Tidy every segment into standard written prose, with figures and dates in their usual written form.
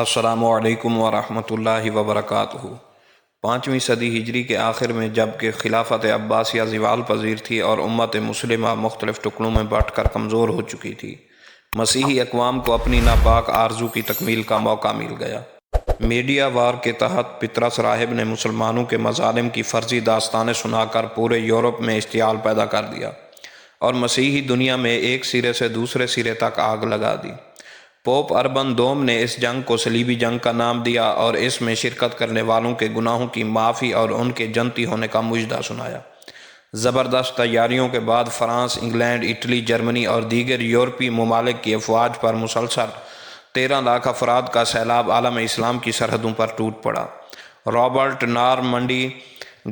السلام علیکم ورحمۃ اللہ وبرکاتہ۔ 5ویں صدی ہجری کے آخر میں جب کہ خلافت عباسیہ زوال پذیر تھی اور امت مسلمہ مختلف ٹکڑوں میں بٹ کر کمزور ہو چکی تھی، مسیحی اقوام کو اپنی ناپاک آرزو کی تکمیل کا موقع مل گیا۔ میڈیا وار کے تحت پطرس راہب نے مسلمانوں کے مظالم کی فرضی داستانیں سنا کر پورے یورپ میں اشتعال پیدا کر دیا اور مسیحی دنیا میں ایک سرے سے دوسرے سرے تک آگ لگا دی۔ پوپ اربن دوم نے اس جنگ کو صلیبی جنگ کا نام دیا اور اس میں شرکت کرنے والوں کے گناہوں کی معافی اور ان کے جنتی ہونے کا مژدہ سنایا۔ زبردست تیاریوں کے بعد فرانس، انگلینڈ، اٹلی، جرمنی اور دیگر یورپی ممالک کی افواج پر مسلسل 13 لاکھ افراد کا سیلاب عالم اسلام کی سرحدوں پر ٹوٹ پڑا۔ رابرٹ نارمنڈی،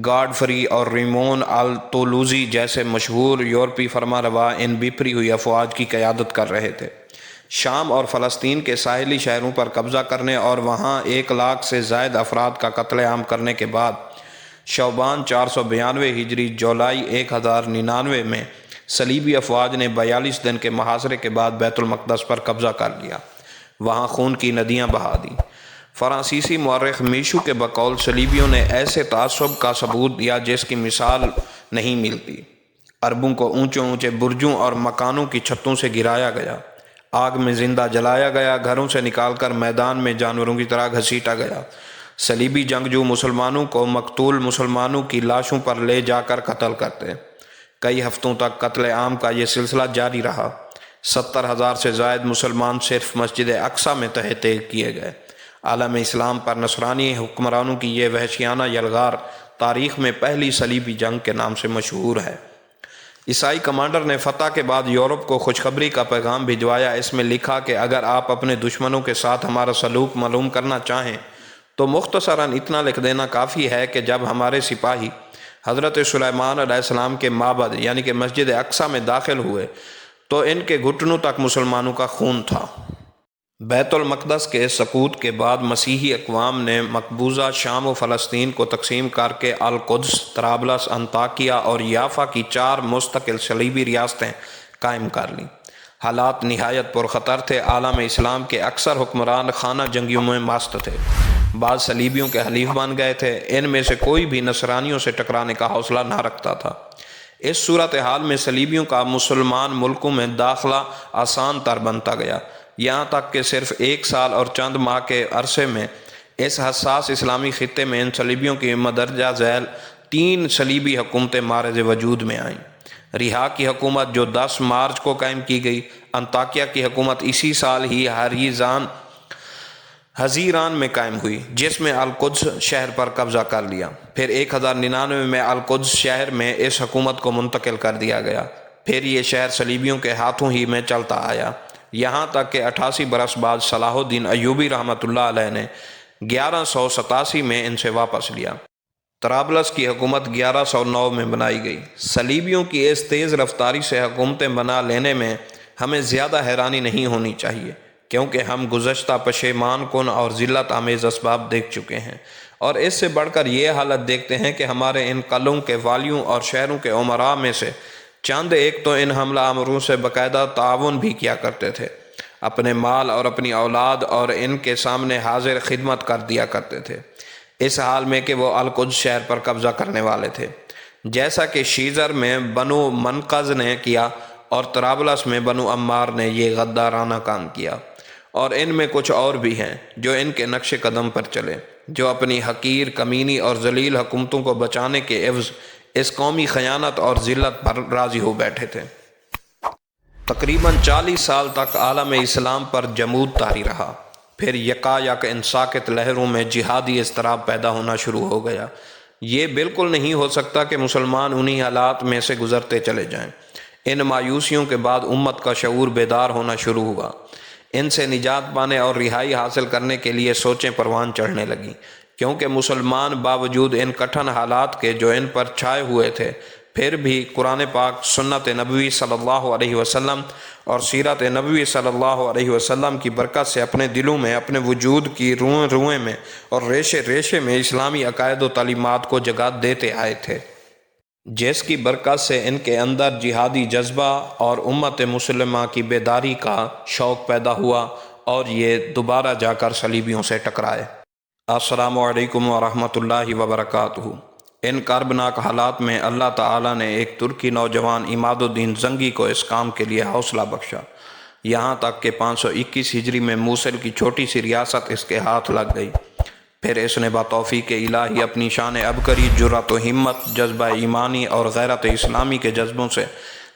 گاڈفری اور ریمون التولوزی جیسے مشہور یورپی فرمانروا ان بپھری ہوئی افواج کی قیادت کر رہے تھے۔ شام اور فلسطین کے ساحلی شہروں پر قبضہ کرنے اور وہاں 1 لاکھ سے زائد افراد کا قتل عام کرنے کے بعد شعبان 492 ہجری جولائی 1099 میں صلیبی افواج نے 42 دن کے محاصرے کے بعد بیت المقدس پر قبضہ کر لیا، وہاں خون کی ندیاں بہا دیں۔ فرانسیسی مورخ میشو کے بقول صلیبیوں نے ایسے تعصب کا ثبوت دیا جس کی مثال نہیں ملتی۔ عربوں کو اونچے اونچے برجوں اور مکانوں کی چھتوں سے گرایا گیا، آگ میں زندہ جلایا گیا، گھروں سے نکال کر میدان میں جانوروں کی طرح گھسیٹا گیا۔ صلیبی جنگجو مسلمانوں کو مقتول مسلمانوں کی لاشوں پر لے جا کر قتل کرتے۔ کئی ہفتوں تک قتل عام کا یہ سلسلہ جاری رہا۔ 70,000 سے زائد مسلمان صرف مسجد اقصیٰ میں تہہ تیغ کیے گئے۔ عالم اسلام پر نصرانی حکمرانوں کی یہ وحشیانہ یلغار تاریخ میں پہلی صلیبی جنگ کے نام سے مشہور ہے۔ عیسائی کمانڈر نے فتح کے بعد یورپ کو خوشخبری کا پیغام بھجوایا۔ اس میں لکھا کہ اگر آپ اپنے دشمنوں کے ساتھ ہمارا سلوک معلوم کرنا چاہیں تو مختصراً اتنا لکھ دینا کافی ہے کہ جب ہمارے سپاہی حضرت سلیمان علیہ السلام کے معبد یعنی کہ مسجد اقصیٰ میں داخل ہوئے تو ان کے گھٹنوں تک مسلمانوں کا خون تھا۔ بیت المقدس کے سقوط کے بعد مسیحی اقوام نے مقبوضہ شام و فلسطین کو تقسیم کر کے القدس، طرابلس، انطاکیہ اور یافا کی 4 مستقل صلیبی ریاستیں قائم کر لیں۔ حالات نہایت پرخطر تھے۔ عالم اسلام کے اکثر حکمران خانہ جنگیوں میں مست تھے، بعض صلیبیوں کے حلیف بن گئے تھے، ان میں سے کوئی بھی نصرانیوں سے ٹکرانے کا حوصلہ نہ رکھتا تھا۔ اس صورتحال میں صلیبیوں کا مسلمان ملکوں میں داخلہ آسان تر بنتا گیا، یہاں تک کہ صرف 1 سال اور چند ماہ کے عرصے میں اس حساس اسلامی خطے میں ان صلیبیوں کی مندرجہ ذیل 3 صلیبی حکومتیں مارز وجود میں آئیں۔ رہا کی حکومت جو 10 مارچ کو قائم کی گئی، انطاکیہ کی حکومت اسی سال ہی حزیران میں قائم ہوئی جس میں القدس شہر پر قبضہ کر لیا۔ پھر 1099 میں القدس شہر میں اس حکومت کو منتقل کر دیا گیا۔ پھر یہ شہر صلیبیوں کے ہاتھوں ہی میں چلتا آیا، یہاں تک کہ 88 برس بعد صلاح الدین ایوبی رحمۃ اللہ علیہ نے 1187 میں ان سے واپس لیا۔ طرابلس کی حکومت 1109 میں بنائی گئی۔ صلیبیوں کی اس تیز رفتاری سے حکومتیں بنا لینے میں ہمیں زیادہ حیرانی نہیں ہونی چاہیے، کیونکہ ہم گزشتہ پشیمان کن اور ذلت آمیز اسباب دیکھ چکے ہیں، اور اس سے بڑھ کر یہ حالت دیکھتے ہیں کہ ہمارے ان قلعوں کے والیوں اور شہروں کے امراء میں سے چند ایک تو ان حملہ آوروں سے باقاعدہ تعاون بھی کیا کرتے تھے، اپنے مال اور اپنی اولاد اور ان کے سامنے حاضر خدمت کر دیا کرتے تھے، اس حال میں کہ وہ القدس شہر پر قبضہ کرنے والے تھے، جیسا کہ شیزر میں بنو منقذ نے کیا اور طرابلس میں بنو عمار نے یہ غدارانہ کام کیا۔ اور ان میں کچھ اور بھی ہیں جو ان کے نقش قدم پر چلے، جو اپنی حقیر، کمینی اور ذلیل حکومتوں کو بچانے کے عوض اس قومی خیانت اور ذلت پر راضی ہو بیٹھے تھے۔ تقریباً 40 سال تک عالم اسلام پر جمود طاری رہا، پھر یکایک ان ساکت لہروں میں جہادی اضطراب پیدا ہونا شروع ہو گیا۔ یہ بالکل نہیں ہو سکتا کہ مسلمان انہی حالات میں سے گزرتے چلے جائیں۔ ان مایوسیوں کے بعد امت کا شعور بیدار ہونا شروع ہوا، ان سے نجات پانے اور رہائی حاصل کرنے کے لیے سوچیں پروان چڑھنے لگیں، کیونکہ مسلمان باوجود ان کٹھن حالات کے جو ان پر چھائے ہوئے تھے پھر بھی قرآن پاک، سنت نبوی صلی اللہ علیہ وسلم اور سیرت نبوی صلی اللہ علیہ وسلم کی برکت سے اپنے دلوں میں، اپنے وجود کی روئیں روئیں میں اور ریشے ریشے میں اسلامی عقائد و تعلیمات کو جگہ دیتے آئے تھے، جس کی برکت سے ان کے اندر جہادی جذبہ اور امت مسلمہ کی بیداری کا شوق پیدا ہوا اور یہ دوبارہ جا کر صلیبیوں سے ٹکرائے۔ السلام علیکم ورحمۃ اللہ وبرکاتہ۔ ان کربناک حالات میں اللہ تعالیٰ نے ایک ترکی نوجوان عماد الدین زنگی کو اس کام کے لیے حوصلہ بخشا، یہاں تک کہ 521 ہجری میں موصل کی چھوٹی سی ریاست اس کے ہاتھ لگ گئی۔ پھر اس نے بتوفیق الہی اپنی شان عبقری، جرأت و ہمت، جذبہ ایمانی اور غیرت اسلامی کے جذبوں سے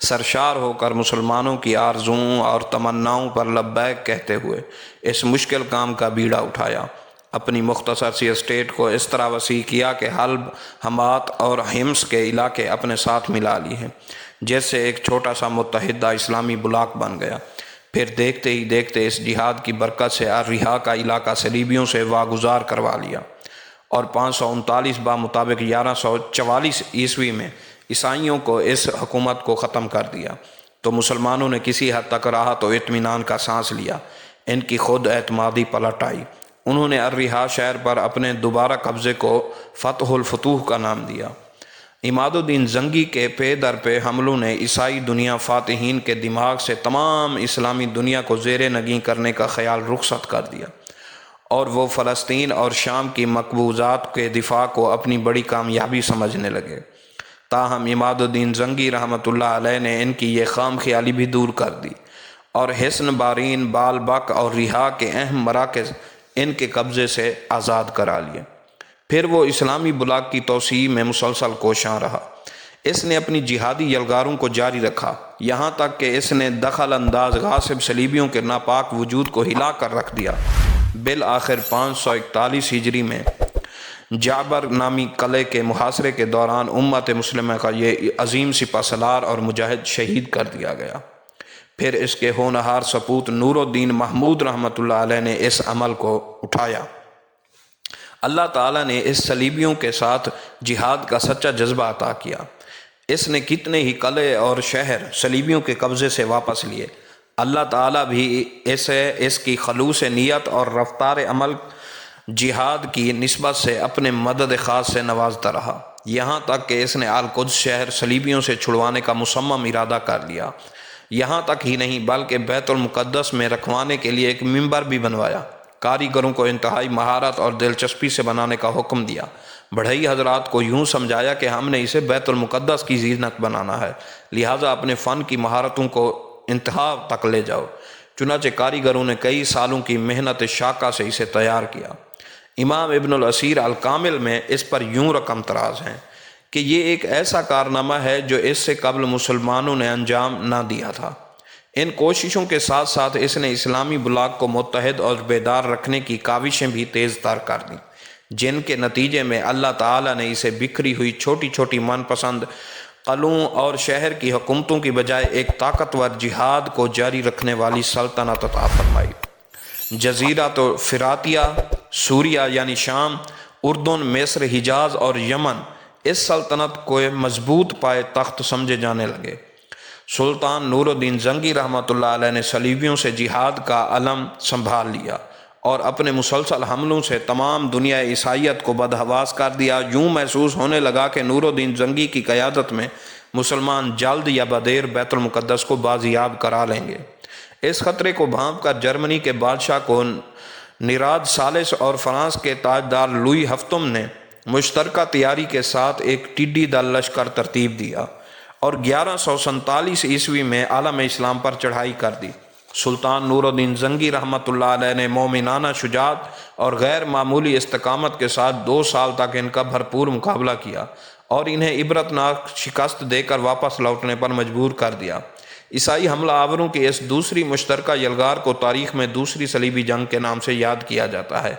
سرشار ہو کر مسلمانوں کی آرزوؤں اور تمناؤں پر لبیک کہتے ہوئے اس مشکل کام کا بیڑا اٹھایا۔ اپنی مختصر سی اسٹیٹ کو اس طرح وسیع کیا کہ حلب، حمات اور حمص کے علاقے اپنے ساتھ ملا لیے ہیں، جس سے ایک چھوٹا سا متحدہ اسلامی بلاک بن گیا۔ پھر دیکھتے ہی دیکھتے اس جہاد کی برکت سے الرہا کا علاقہ صلیبیوں سے واگزار کروا لیا، اور 539 بمطابق 1144 عیسوی میں عیسائیوں کو اس حکومت کو ختم کر دیا۔ تو مسلمانوں نے کسی حد تک راحت و اطمینان کا سانس لیا۔ ان کی خود اعتمادی پلٹ آئی۔ انہوں نے الرہا شہر پر اپنے دوبارہ قبضے کو فتح الفتوح کا نام دیا۔ عماد الدین زنگی کے پے در پہ حملوں نے عیسائی دنیا فاتحین کے دماغ سے تمام اسلامی دنیا کو زیر نگیں کرنے کا خیال رخصت کر دیا، اور وہ فلسطین اور شام کی مقبوضات کے دفاع کو اپنی بڑی کامیابی سمجھنے لگے۔ تاہم عماد الدین زنگی رحمۃ اللہ علیہ نے ان کی یہ خام خیالی بھی دور کر دی، اور حصن بارین، بال بک اور رہا کے اہم مراکز ان کے قبضے سے آزاد کرا لیے۔ پھر وہ اسلامی بلاک کی توسیع میں مسلسل کوشاں رہا۔ اس نے اپنی جہادی یلغاروں کو جاری رکھا، یہاں تک کہ اس نے دخل انداز غاصب صلیبیوں کے ناپاک وجود کو ہلا کر رکھ دیا۔ بالآخر 541 ہجری میں جعبر نامی قلعے کے محاصرے کے دوران امت مسلمہ کا یہ عظیم سپہ سالار اور مجاہد شہید کر دیا گیا۔ پھر اس کے ہونہار سپوت نور الدین محمود رحمۃ اللہ علیہ نے اس عمل کو اٹھایا۔ اللہ تعالیٰ نے اس صلیبیوں کے ساتھ جہاد کا سچا جذبہ عطا کیا۔ اس نے کتنے ہی قلعے اور شہر صلیبیوں کے قبضے سے واپس لیے۔ اللہ تعالیٰ بھی اسے اس کی خلوص نیت اور رفتار عمل جہاد کی نسبت سے اپنے مدد خاص سے نوازتا رہا، یہاں تک کہ اس نے القدس شہر صلیبیوں سے چھڑوانے کا مصمم ارادہ کر لیا۔ یہاں تک ہی نہیں بلکہ بیت المقدس میں رکھوانے کے لیے ایک منبر بھی بنوایا۔ کاریگروں کو انتہائی مہارت اور دلچسپی سے بنانے کا حکم دیا۔ بڑھئی حضرات کو یوں سمجھایا کہ ہم نے اسے بیت المقدس کی زینت بنانا ہے، لہٰذا اپنے فن کی مہارتوں کو انتہا تک لے جاؤ۔ چنانچہ کاریگروں نے کئی سالوں کی محنت شاقہ سے اسے تیار کیا۔ امام ابن الاسیر الکامل میں اس پر یوں رقم تراز ہیں کہ یہ ایک ایسا کارنامہ ہے جو اس سے قبل مسلمانوں نے انجام نہ دیا تھا۔ ان کوششوں کے ساتھ ساتھ اس نے اسلامی بلاک کو متحد اور بیدار رکھنے کی کاوشیں بھی تیز تر کر دیں، جن کے نتیجے میں اللہ تعالیٰ نے اسے بکھری ہوئی چھوٹی چھوٹی من پسند قلعوں اور شہر کی حکومتوں کی بجائے ایک طاقتور جہاد کو جاری رکھنے والی سلطنت عطا فرمائی۔ جزیرۃ فراتیہ، سوریہ یعنی شام، اردن، مصر، حجاز اور یمن اس سلطنت کو مضبوط پائے تخت سمجھے جانے لگے۔ سلطان نور الدین زنگی رحمۃ اللہ علیہ نے صلیبیوں سے جہاد کا علم سنبھال لیا اور اپنے مسلسل حملوں سے تمام دنیا عیسائیت کو بدحواس کر دیا۔ یوں محسوس ہونے لگا کہ نور الدین زنگی کی قیادت میں مسلمان جلد یا بدیر بیت المقدس کو بازیاب کرا لیں گے۔ اس خطرے کو بھانپ کر جرمنی کے بادشاہ کو نیراد ثالث اور فرانس کے تاجدار لوئی ہفتم نے مشترکہ تیاری کے ساتھ ایک ٹڈی دل لشکر ترتیب دیا اور 1147 عیسوی میں عالم اسلام پر چڑھائی کر دی۔ سلطان نور الدین زنگی رحمۃ اللہ علیہ نے مومنانہ شجاعت اور غیر معمولی استقامت کے ساتھ 2 سال تک ان کا بھرپور مقابلہ کیا اور انہیں عبرتناک شکست دے کر واپس لوٹنے پر مجبور کر دیا۔ عیسائی حملہ آوروں کی اس دوسری مشترکہ یلغار کو تاریخ میں دوسری صلیبی جنگ کے نام سے یاد کیا جاتا ہے۔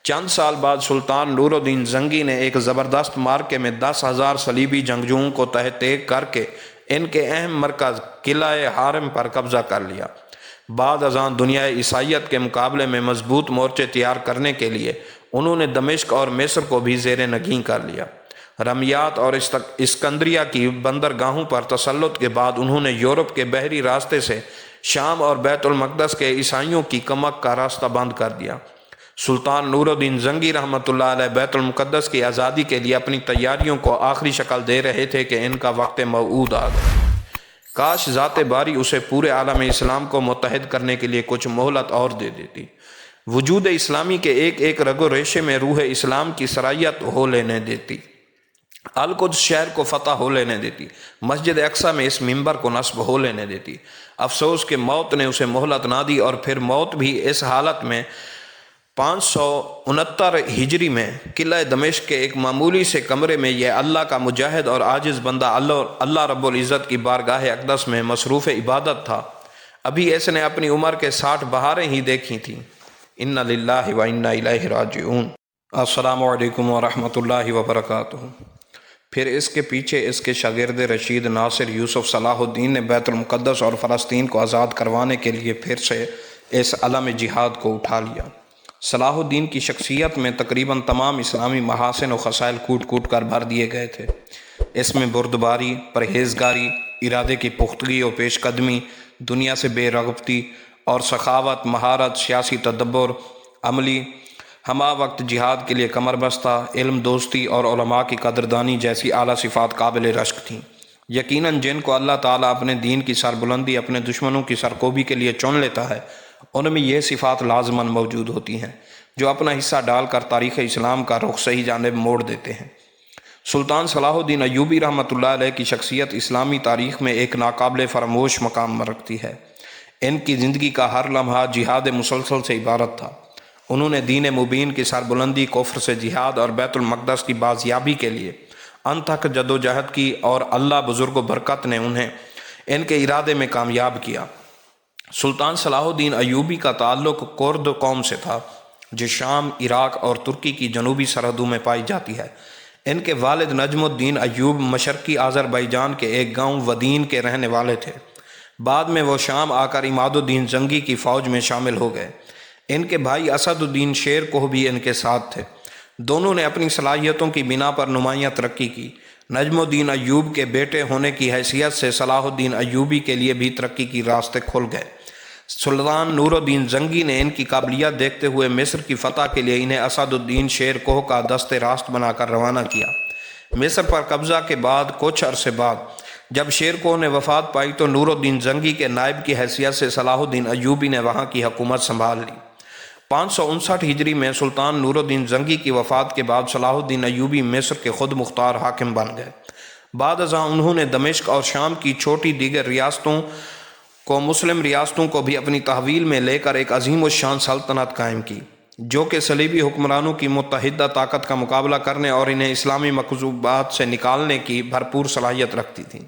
چند سال بعد سلطان نور الدین زنگی نے ایک زبردست مارکے میں 10,000 صلیبی جنگجوؤں کو تہ تیگ کر کے ان کے اہم مرکز قلعہ حارم پر قبضہ کر لیا۔ بعد ازاں دنیا عیسائیت کے مقابلے میں مضبوط مورچے تیار کرنے کے لیے انہوں نے دمشق اور مصر کو بھی زیر نگیں کر لیا۔ رمیات اور اسکندریہ کی بندرگاہوں پر تسلط کے بعد انہوں نے یورپ کے بحری راستے سے شام اور بیت المقدس کے عیسائیوں کی کمک کا راستہ بند کر دیا۔ سلطان نور الدین زنگی رحمۃ اللہ علیہ بیت المقدس کی آزادی کے لیے اپنی تیاریوں کو آخری شکل دے رہے تھے کہ ان کا وقت موعود آ گیا۔ کاش ذات باری اسے پورے عالم اسلام کو متحد کرنے کے لیے کچھ مہلت اور دے دیتی، وجود اسلامی کے ایک ایک رگ و ریشے میں روح اسلام کی سرایت ہو لینے دیتی، القدس شہر کو فتح ہو لینے دیتی، مسجد اقصی میں اس منبر کو نصب ہو لینے دیتی۔ افسوس کہ موت نے اسے مہلت نہ دی، اور پھر موت بھی اس حالت میں 569 ہجری میں قلعہ دمشق کے ایک معمولی سے کمرے میں یہ اللہ کا مجاہد اور عاجز بندہ اللہ رب العزت کی بارگاہ اقدس میں مصروف عبادت تھا۔ ابھی اس نے اپنی عمر کے 60 بہاریں ہی دیکھی تھیں۔ انا للہ و انا الیہ راجعون۔ السلام علیکم ورحمۃ اللہ وبرکاتہ۔ پھر اس کے پیچھے اس کے شاگرد رشید ناصر یوسف صلاح الدین نے بیت المقدس اور فلسطین کو آزاد کروانے کے لیے پھر سے اس علم جہاد کو اٹھا لیا۔ صلاح الدین کی شخصیت میں تقریباً تمام اسلامی محاسن و خصائل کوٹ کوٹ کر بھر دیے گئے تھے۔ اس میں بردباری، پرہیزگاری، ارادے کی پختگی و پیش قدمی، دنیا سے بے رغبتی اور سخاوت، مہارت، سیاسی تدبر، عملی ہمہ وقت جہاد کے لیے کمر بستہ، علم دوستی اور علماء کی قدردانی جیسی اعلیٰ صفات قابل رشک تھیں۔ یقیناً جن کو اللہ تعالیٰ اپنے دین کی سربلندی اپنے دشمنوں کی سرکوبی کے لیے چن لیتا ہے، ان میں یہ صفات لازماً موجود ہوتی ہیں جو اپنا حصہ ڈال کر تاریخ اسلام کا رخ صحیح جانب موڑ دیتے ہیں۔ سلطان صلاح الدین ایوبی رحمۃ اللہ علیہ کی شخصیت اسلامی تاریخ میں ایک ناقابل فراموش مقام رکھتی ہے۔ ان کی زندگی کا ہر لمحہ جہاد مسلسل سے عبارت تھا۔ انہوں نے دین مبین کی سربلندی، کفر سے جہاد اور بیت المقدس کی بازیابی کے لیے انتھک جدوجہد کی، اور اللہ بزرگ و برکت نے انہیں ان کے ارادے میں کامیاب کیا۔ سلطان صلاح الدین ایوبی کا تعلق کرد قوم سے تھا جو شام، عراق اور ترکی کی جنوبی سرحدوں میں پائی جاتی ہے۔ ان کے والد نجم الدین ایوب مشرقی آذربائیجان کے ایک گاؤں ودین کے رہنے والے تھے۔ بعد میں وہ شام آ کر عماد الدین زنگی کی فوج میں شامل ہو گئے۔ ان کے بھائی اسد الدین شیر کوہ بھی ان کے ساتھ تھے۔ دونوں نے اپنی صلاحیتوں کی بنا پر نمایاں ترقی کی۔ نجم الدین ایوب کے بیٹے ہونے کی حیثیت سے صلاح الدین ایوبی کے لیے بھی ترقی کی راستے کھل گئے۔ سلطان نور الدین زنگی نے ان کی قابلیت دیکھتے ہوئے مصر کی فتح کے لیے انہیں اسد الدین شیر کوہ کا دست راست بنا کر روانہ کیا۔ مصر پر قبضہ کے بعد کچھ عرصے بعد جب شیر کوہ نے وفات پائی تو نور الدین زنگی کے نائب کی حیثیت سے صلاح الدین ایوبی نے وہاں کی حکومت سنبھال لی۔ 559 ہجری میں سلطان نور الدین زنگی کی وفات کے بعد صلاح الدین ایوبی مصر کے خود مختار حاکم بن گئے۔ بعد ازاں انہوں نے دمشق اور شام کی چھوٹی دیگر ریاستوں کو مسلم ریاستوں کو بھی اپنی تحویل میں لے کر ایک عظیم الشان سلطنت قائم کی، جو کہ صلیبی حکمرانوں کی متحدہ طاقت کا مقابلہ کرنے اور انہیں اسلامی مکذوبات سے نکالنے کی بھرپور صلاحیت رکھتی تھی۔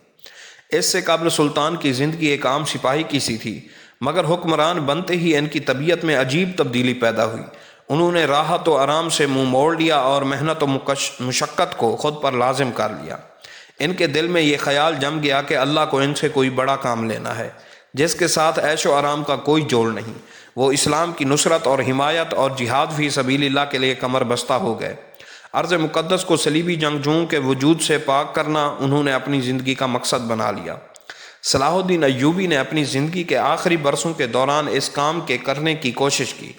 اس سے قبل سلطان کی زندگی ایک عام سپاہی کی سی تھی، مگر حکمران بنتے ہی ان کی طبیعت میں عجیب تبدیلی پیدا ہوئی۔ انہوں نے راحت و آرام سے منہ موڑ لیا اور محنت و مشقت کو خود پر لازم کر لیا۔ ان کے دل میں یہ خیال جم گیا کہ اللہ کو ان سے کوئی بڑا کام لینا ہے جس کے ساتھ عیش و آرام کا کوئی جوڑ نہیں۔ وہ اسلام کی نصرت اور حمایت اور جہاد فی سبیل اللہ کے لیے کمر بستہ ہو گئے۔ ارض مقدس کو صلیبی جنگجوؤں کے وجود سے پاک کرنا انہوں نے اپنی زندگی کا مقصد بنا لیا۔ صلاح الدین ایوبی نے اپنی زندگی کے آخری برسوں کے دوران اس کام کے کرنے کی کوشش کی۔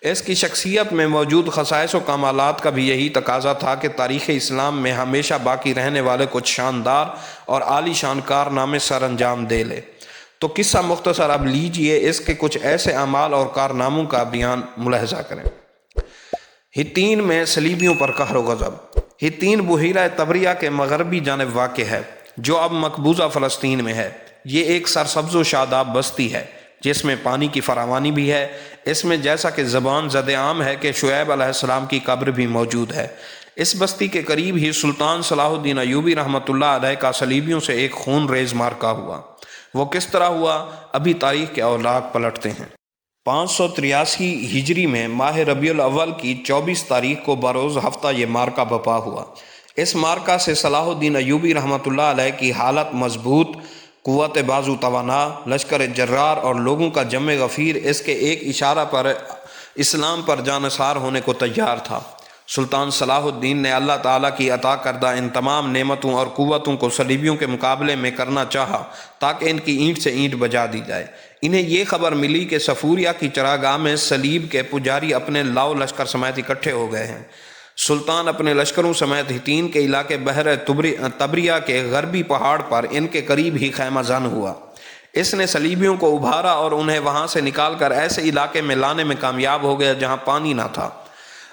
اس کی شخصیت میں موجود خصائص و کمالات کا بھی یہی تقاضا تھا کہ تاریخ اسلام میں ہمیشہ باقی رہنے والے کچھ شاندار اور عالی شان کارنامے سر انجام دے لے۔ تو قصہ مختصر اب لیجئے، اس کے کچھ ایسے اعمال اور کارناموں کا بیان ملاحظہ کریں۔ حطین میں صلیبیوں پر قہر و غضب۔ حطین بحیرہ طبریہ کے مغربی جانب واقع ہے جو اب مقبوضہ فلسطین میں ہے۔ یہ ایک سرسبز و شاداب بستی ہے جس میں پانی کی فراوانی بھی ہے۔ اس میں جیسا کہ زبان زد عام ہے کہ شعیب علیہ السلام کی قبر بھی موجود ہے۔ اس بستی کے قریب ہی سلطان صلاح الدین ایوبی رحمۃ اللہ علیہ کا صلیبیوں سے ایک خون ریز معرکہ ہوا۔ وہ کس طرح ہوا، ابھی تاریخ کے اوراق پلٹتے ہیں۔ 583 ہجری میں ماہ ربیع الاول کی 24 تاریخ کو بروز ہفتہ یہ معرکہ بپا ہوا۔ اس معرکہ سے صلاح الدین ایوبی رحمۃ اللہ علیہ کی حالت مضبوط، قوت بازو توانا، لشکر جرار اور لوگوں کا جمع غفیر اس کے ایک اشارہ پر اسلام پر جانثار ہونے کو تیار تھا۔ سلطان صلاح الدین نے اللہ تعالیٰ کی عطا کردہ ان تمام نعمتوں اور قوتوں کو صلیبیوں کے مقابلے میں کرنا چاہا تاکہ ان کی اینٹ سے اینٹ بجا دی جائے۔ انہیں یہ خبر ملی کہ صفوریہ کی چراگاہ میں صلیب کے پجاری اپنے لاؤ لشکر سمیت اکٹھے ہو گئے ہیں۔ سلطان اپنے لشکروں سمیت ہتین کے علاقے بحر تبریہ کے غربی پہاڑ پر ان کے قریب ہی خیمہ زن ہوا۔ اس نے صلیبیوں کو ابھارا اور انہیں وہاں سے نکال کر ایسے علاقے میں لانے میں کامیاب ہو گیا جہاں پانی نہ تھا۔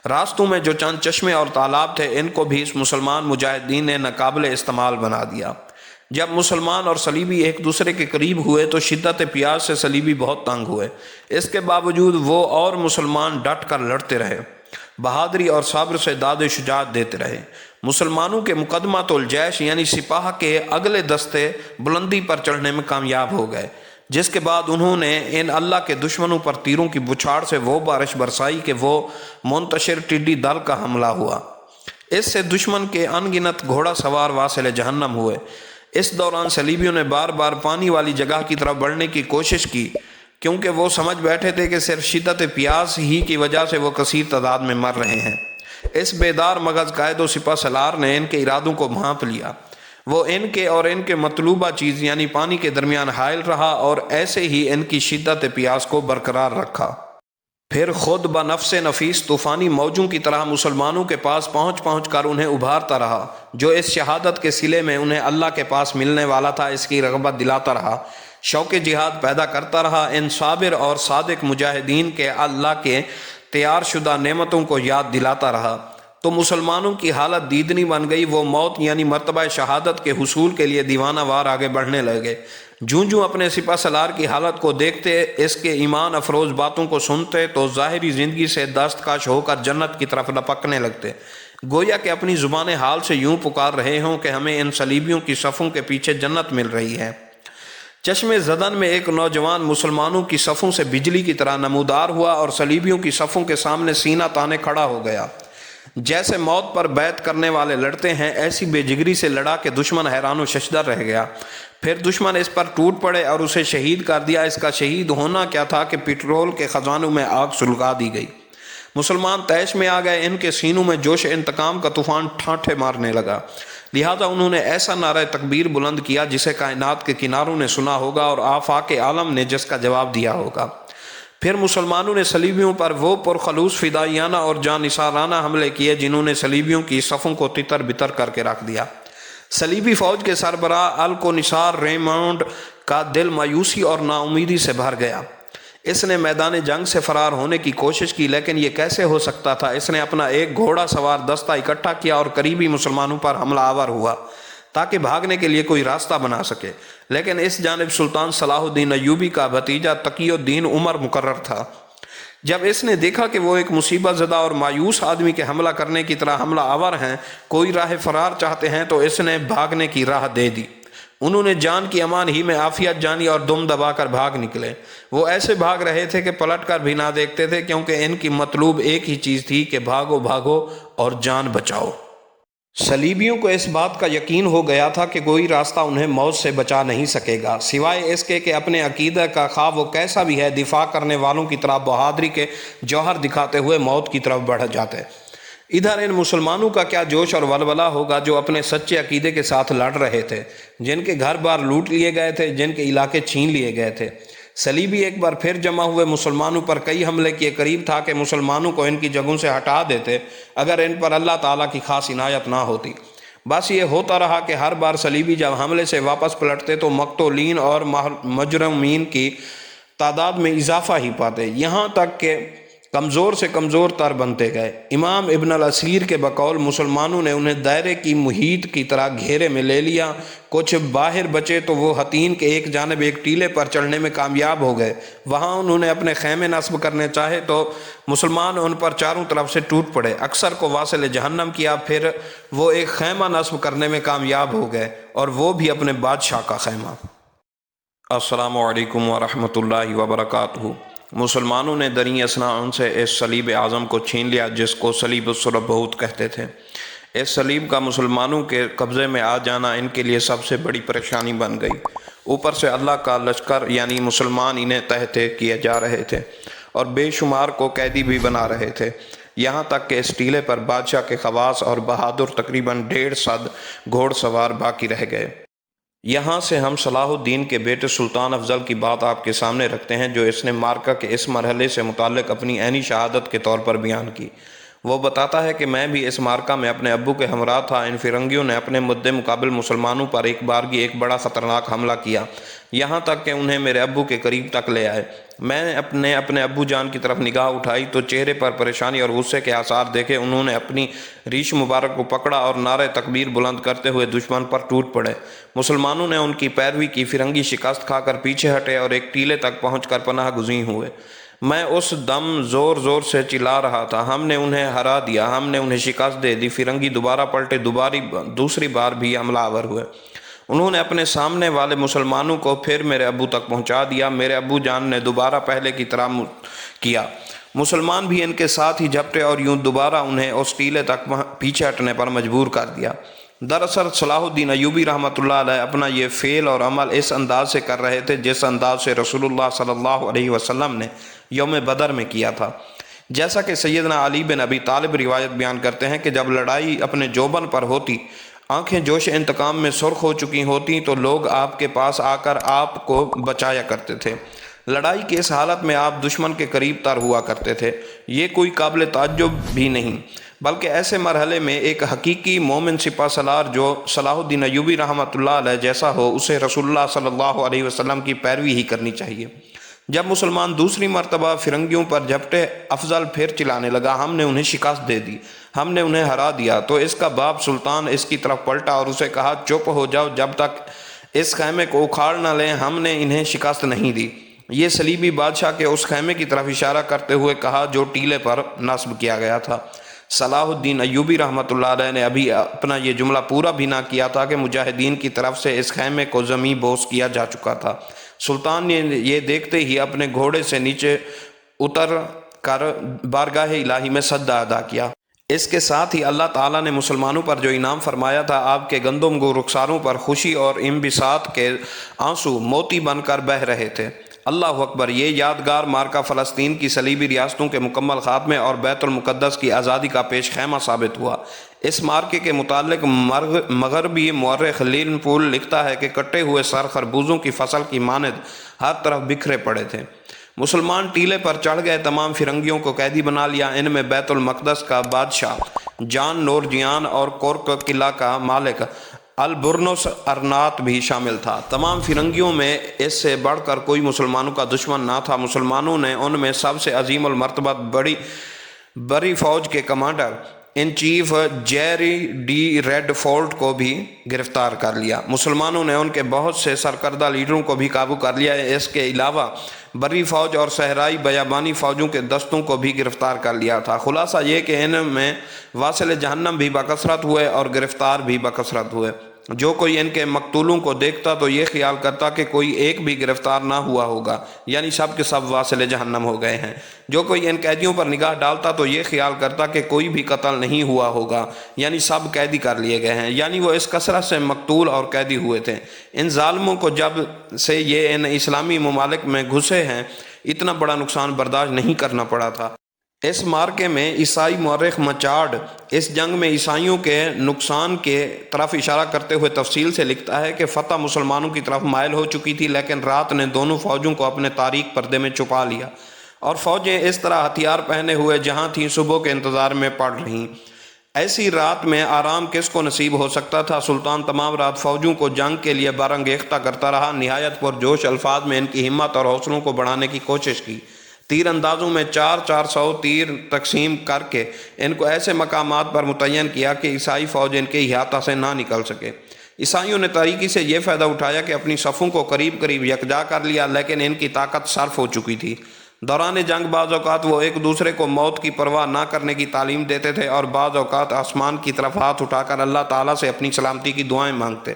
راستوں میں جو چند چشمے اور تالاب تھے ان کو بھی اس مسلمان مجاہدین نے ناقابل استعمال بنا دیا۔ جب مسلمان اور صلیبی ایک دوسرے کے قریب ہوئے تو شدت پیاس سے صلیبی بہت تنگ ہوئے۔ اس کے باوجود وہ اور مسلمان ڈٹ کر لڑتے رہے، بہادری اور صبر سے داد شجاعت دیتے رہے۔ مسلمانوں کے مقدمۃ الجیش یعنی سپاہ کے اگلے دستے بلندی پر چڑھنے میں کامیاب ہو گئے، جس کے بعد انہوں نے ان اللہ کے دشمنوں پر تیروں کی بچھاڑ سے وہ بارش برسائی کہ وہ منتشر ٹڈی دل کا حملہ ہوا۔ اس سے دشمن کے ان گنت گھوڑا سوار واصل جہنم ہوئے۔ اس دوران صلیبیوں نے بار بار پانی والی جگہ کی طرف بڑھنے کی کوشش کی، کیونکہ وہ سمجھ بیٹھے تھے کہ صرف شدت پیاس ہی کی وجہ سے وہ کثیر تعداد میں مر رہے ہیں۔ اس بیدار مغز قائد و سپہ سالار نے ان کے ارادوں کو بھانپ لیا۔ وہ ان کے اور ان کے مطلوبہ چیز یعنی پانی کے درمیان حائل رہا اور ایسے ہی ان کی شدت پیاس کو برقرار رکھا۔ پھر خود بنفس نفیس طوفانی موجوں کی طرح مسلمانوں کے پاس پہنچ کر انہیں ابھارتا رہا، جو اس شہادت کے صلے میں انہیں اللہ کے پاس ملنے والا تھا اس کی رغبت دلاتا رہا، شوق جہاد پیدا کرتا رہا۔ ان صابر اور صادق مجاہدین کے اللہ کے تیار شدہ نعمتوں کو یاد دلاتا رہا تو مسلمانوں کی حالت دیدنی بن گئی۔ وہ موت یعنی مرتبہ شہادت کے حصول کے لیے دیوانہ وار آگے بڑھنے لگے۔ جوں اپنے سپہ سالار کی حالت کو دیکھتے، اس کے ایمان افروز باتوں کو سنتے تو ظاہری زندگی سے دستکش ہو کر جنت کی طرف لپکنے لگتے، گویا کہ اپنی زبان حال سے یوں پکار رہے ہوں کہ ہمیں ان صلیبیوں کی صفوں کے پیچھے جنت مل رہی ہے۔ چشم زدن میں ایک نوجوان مسلمانوں کی صفوں سے بجلی کی طرح نمودار ہوا اور صلیبیوں کی صفوں کے سامنے سینہ تانے کھڑا ہو گیا۔ جیسے موت پر بیعت کرنے والے لڑتے ہیں، ایسی بے جگری سے لڑا کہ دشمن حیران و ششدر رہ گیا۔ پھر دشمن اس پر ٹوٹ پڑے اور اسے شہید کر دیا۔ اس کا شہید ہونا کیا تھا کہ پٹرول کے خزانوں میں آگ سلگا دی گئی۔ مسلمان طیش میں آ گئے، ان کے سینوں میں جوش انتقام کا طوفان ٹھانٹھے مارنے لگا، لہذا انہوں نے ایسا نعرہ تکبیر بلند کیا جسے کائنات کے کناروں نے سنا ہوگا اور آفاق عالم نے جس کا جواب دیا ہوگا۔ پھر مسلمانوں نے صلیبیوں پر وہ پرخلوص فدائیانہ اور جانثارانہ حملے کیے جنہوں نے صلیبیوں کی صفوں کو تتر بتر کر کے رکھ دیا۔ صلیبی فوج کے سربراہ الکونسار ریمونڈ کا دل مایوسی اور نا امیدی سے بھر گیا۔ اس نے میدان جنگ سے فرار ہونے کی کوشش کی، لیکن یہ کیسے ہو سکتا تھا؟ اس نے اپنا ایک گھوڑا سوار دستہ اکٹھا کیا اور قریبی مسلمانوں پر حملہ آور ہوا تاکہ بھاگنے کے لیے کوئی راستہ بنا سکے، لیکن اس جانب سلطان صلاح الدین ایوبی کا بھتیجا تقی الدین عمر مقرر تھا۔ جب اس نے دیکھا کہ وہ ایک مصیبت زدہ اور مایوس آدمی کے حملہ کرنے کی طرح حملہ آور ہیں، کوئی راہ فرار چاہتے ہیں، تو اس نے بھاگنے کی راہ دے دی۔ انہوں نے جان کی امان ہی میں عافیت جانی اور دم دبا کر بھاگ نکلے۔ وہ ایسے بھاگ رہے تھے کہ پلٹ کر بھی نہ دیکھتے تھے، کیونکہ ان کی مطلوب ایک ہی چیز تھی کہ بھاگو اور جان بچاؤ۔ صلیبیوں کو اس بات کا یقین ہو گیا تھا کہ کوئی راستہ انہیں موت سے بچا نہیں سکے گا، سوائے اس کے کہ اپنے عقیدہ کا خواہ وہ کیسا بھی ہے دفاع کرنے والوں کی طرح بہادری کے جوہر دکھاتے ہوئے موت کی طرف بڑھ جاتے۔ ادھر ان مسلمانوں کا کیا جوش اور ولولہ ہوگا جو اپنے سچے عقیدے کے ساتھ لڑ رہے تھے، جن کے گھر بار لوٹ لیے گئے تھے، جن کے علاقے چھین لیے گئے تھے۔ صلیبی ایک بار پھر جمع ہوئے مسلمانوں پر کئی حملے کے قریب تھا کہ مسلمانوں کو ان کی جگہوں سے ہٹا دیتے اگر ان پر اللہ تعالیٰ کی خاص عنایت نہ ہوتی۔ بس یہ ہوتا رہا کہ ہر بار صلیبی جب حملے سے واپس پلٹتے تو مقتولین اور مجرمین کی تعداد میں اضافہ ہی پاتے، یہاں تک کہ کمزور سے کمزور تر بنتے گئے۔ امام ابن الاسیر کے بقول مسلمانوں نے انہیں دائرے کی محیط کی طرح گھیرے میں لے لیا، کچھ باہر بچے تو وہ حتین کے ایک جانب ایک ٹیلے پر چڑھنے میں کامیاب ہو گئے۔ وہاں انہوں نے اپنے خیمے نصب کرنے چاہے تو مسلمان ان پر چاروں طرف سے ٹوٹ پڑے، اکثر کو واصل جہنم کیا۔ پھر وہ ایک خیمہ نصب کرنے میں کامیاب ہو گئے، اور وہ بھی اپنے بادشاہ کا خیمہ۔ السلام علیکم ورحمۃ اللہ وبرکاتہ۔ مسلمانوں نے دریں اثنا ان سے اس صلیب اعظم کو چھین لیا جس کو صلیب الصلبوت کہتے تھے۔ اس صلیب کا مسلمانوں کے قبضے میں آ جانا ان کے لیے سب سے بڑی پریشانی بن گئی۔ اوپر سے اللہ کا لشکر یعنی مسلمان انہیں تحت کیے جا رہے تھے اور بے شمار کو قیدی بھی بنا رہے تھے، یہاں تک کہ اس ٹیلے پر بادشاہ کے خواص اور بہادر تقریباً 150 گھوڑ سوار باقی رہ گئے۔ یہاں سے ہم صلاح الدین کے بیٹے سلطان افضل کی بات آپ کے سامنے رکھتے ہیں، جو اس نے مارکہ کے اس مرحلے سے متعلق اپنی عینی شہادت کے طور پر بیان کی۔ وہ بتاتا ہے کہ میں بھی اس مارکہ میں اپنے ابو کے ہمراہ تھا۔ ان فرنگیوں نے اپنے مد مقابل مسلمانوں پر ایک بارگی ایک بڑا خطرناک حملہ کیا، یہاں تک کہ انہیں میرے ابو کے قریب تک لے آئے۔ میں نے اپنے ابو جان کی طرف نگاہ اٹھائی تو چہرے پر پریشانی اور غصے کے آثار دیکھے۔ انہوں نے اپنی ریش مبارک کو پکڑا اور نعرہ تکبیر بلند کرتے ہوئے دشمن پر ٹوٹ پڑے۔ مسلمانوں نے ان کی پیروی کی، فرنگی شکست کھا کر پیچھے ہٹے اور ایک ٹیلے تک پہنچ کر پناہ گزین ہوئے۔ میں اس دم زور زور سے چلا رہا تھا، ہم نے انہیں ہرا دیا، ہم نے انہیں شکست دے دی۔ فرنگی دوبارہ پلٹے، دوسری بار بھی حملہ آور ہوئے۔ انہوں نے اپنے سامنے والے مسلمانوں کو پھر میرے ابو تک پہنچا دیا۔ میرے ابو جان نے دوبارہ پہلے کی طرح کیا، مسلمان بھی ان کے ساتھ ہی جھپٹے اور یوں دوبارہ انہیں اس ٹیلے تک پیچھے ہٹنے پر مجبور کر دیا۔ دراصل صلاح الدین ایوبی رحمۃ اللہ علیہ اپنا یہ فعل اور عمل اس انداز سے کر رہے تھے جس انداز سے رسول اللہ صلی اللہ علیہ وسلم نے یوم بدر میں کیا تھا۔ جیسا کہ سیدنا علی بن ابی طالب روایت بیان کرتے ہیں کہ جب لڑائی اپنے جوبن پر ہوتی، آنکھیں جوش انتقام میں سرخ ہو چکی ہوتی تو لوگ آپ کے پاس آ کر آپ کو بچایا کرتے تھے۔ لڑائی کی اس حالت میں آپ دشمن کے قریب تر ہوا کرتے تھے۔ یہ کوئی قابل تعجب بھی نہیں، بلکہ ایسے مرحلے میں ایک حقیقی مومن سپہ سالار جو صلاح الدین ایوبی رحمۃ اللہ علیہ جیسا ہو، اسے رسول اللہ صلی اللہ علیہ وسلم کی پیروی ہی کرنی چاہیے۔ جب مسلمان دوسری مرتبہ فرنگیوں پر جھپٹے، افضل پھر چلانے لگا، ہم نے انہیں شکست دے دی، ہم نے انہیں ہرا دیا، تو اس کا باپ سلطان اس کی طرف پلٹا اور اسے کہا، چپ ہو جاؤ، جب تک اس خیمے کو اکھاڑ نہ لیں ہم نے انہیں شکست نہیں دی۔ یہ صلیبی بادشاہ کے اس خیمے کی طرف اشارہ کرتے ہوئے کہا جو ٹیلے پر نصب کیا گیا تھا۔ صلاح الدین ایوبی رحمۃ اللہ علیہ نے ابھی اپنا یہ جملہ پورا بھی نہ کیا تھا کہ مجاہدین کی طرف سے اس خیمے کو زمیں بوس کیا جا چکا تھا۔ سلطان نے یہ دیکھتے ہی اپنے گھوڑے سے نیچے اتر کر بارگاہ الہی میں سجدہ ادا کیا۔ اس کے ساتھ ہی اللہ تعالیٰ نے مسلمانوں پر جو انعام فرمایا تھا، آپ کے گندم گو رخساروں پر خوشی اور انبساط کے آنسو موتی بن کر بہہ رہے تھے۔ اللہ اکبر! یہ یادگار مارکہ فلسطین کی صلیبی ریاستوں کے مکمل خاتمے اور بیت المقدس کی آزادی کا پیش خیمہ ثابت ہوا۔ اس مارکے کے متعلق مغربی مورخ لین پول لکھتا ہے کہ کٹے ہوئے سر خربوزوں کی فصل کی مانند ہر طرف بکھرے پڑے تھے۔ مسلمان ٹیلے پر چڑھ گئے، تمام فرنگیوں کو قیدی بنا لیا۔ ان میں بیت المقدس کا بادشاہ جان نورجیان اور کورک قلعہ کا مالک البرنس ارنات بھی شامل تھا۔ تمام فرنگیوں میں اس سے بڑھ کر کوئی مسلمانوں کا دشمن نہ تھا۔ مسلمانوں نے ان میں سب سے عظیم المرتبہ بڑی فوج کے commander in chief Gerard de Ridefort کو بھی گرفتار کر لیا۔ مسلمانوں نے ان کے بہت سے سرکردہ لیڈروں کو بھی قابو کر لیا۔ اس کے علاوہ بری فوج اور صحرائی بیابانی فوجوں کے دستوں کو بھی گرفتار کر لیا تھا۔ خلاصہ یہ کہ ان میں واصل جہنم بھی بکثرت ہوئے اور گرفتار بھی بکثرت ہوئے۔ جو کوئی ان کے مقتولوں کو دیکھتا تو یہ خیال کرتا کہ کوئی ایک بھی گرفتار نہ ہوا ہوگا، یعنی سب کے سب واصل جہنم ہو گئے ہیں۔ جو کوئی ان قیدیوں پر نگاہ ڈالتا تو یہ خیال کرتا کہ کوئی بھی قتل نہیں ہوا ہوگا، یعنی سب قیدی کر لیے گئے ہیں، یعنی وہ اس کثرت سے مقتول اور قیدی ہوئے تھے۔ ان ظالموں کو جب سے یہ ان اسلامی ممالک میں گھسے ہیں، اتنا بڑا نقصان برداشت نہیں کرنا پڑا تھا۔ اس مارکے میں عیسائی مورخ مچارڈ اس جنگ میں عیسائیوں کے نقصان کے طرف اشارہ کرتے ہوئے تفصیل سے لکھتا ہے کہ فتح مسلمانوں کی طرف مائل ہو چکی تھی، لیکن رات نے دونوں فوجوں کو اپنے تاریک پردے میں چھپا لیا اور فوجیں اس طرح ہتھیار پہنے ہوئے جہاں تھیں صبح کے انتظار میں پڑ رہیں۔ ایسی رات میں آرام کس کو نصیب ہو سکتا تھا؟ سلطان تمام رات فوجوں کو جنگ کے لیے برانگیختہ کرتا رہا، نہایت پرجوش الفاظ میں ان کی ہمت اور حوصلوں کو بڑھانے کی کوشش کی۔ تیر اندازوں میں 400 تیر تقسیم کر کے ان کو ایسے مقامات پر متعین کیا کہ عیسائی فوج ان کے احاطہ سے نہ نکل سکے۔ عیسائیوں نے تاریکی سے یہ فائدہ اٹھایا کہ اپنی صفوں کو قریب قریب یکجا کر لیا، لیکن ان کی طاقت صرف ہو چکی تھی۔ دوران جنگ بعض اوقات وہ ایک دوسرے کو موت کی پرواہ نہ کرنے کی تعلیم دیتے تھے اور بعض اوقات آسمان کی طرف ہاتھ اٹھا کر اللہ تعالیٰ سے اپنی سلامتی کی دعائیں مانگتے۔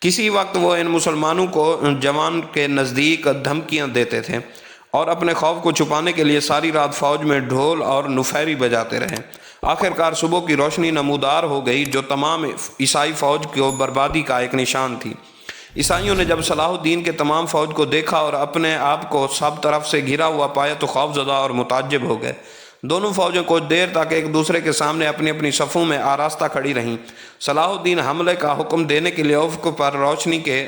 کسی وقت وہ ان مسلمانوں کو جوان کے نزدیک دھمکیاں دیتے تھے اور اپنے خوف کو چھپانے کے لیے ساری رات فوج میں ڈھول اور نفیری بجاتے رہے۔ آخرکار صبح کی روشنی نمودار ہو گئی جو تمام عیسائی فوج کو بربادی کا ایک نشان تھی۔ عیسائیوں نے جب صلاح الدین کے تمام فوج کو دیکھا اور اپنے آپ کو سب طرف سے گھرا ہوا پایا تو خوفزدہ اور متعجب ہو گئے۔ دونوں فوجیں کچھ دیر تک ایک دوسرے کے سامنے اپنی اپنی صفوں میں آراستہ کھڑی رہیں۔ صلاح الدین حملے کا حکم دینے کے لیے افق پر روشنی کے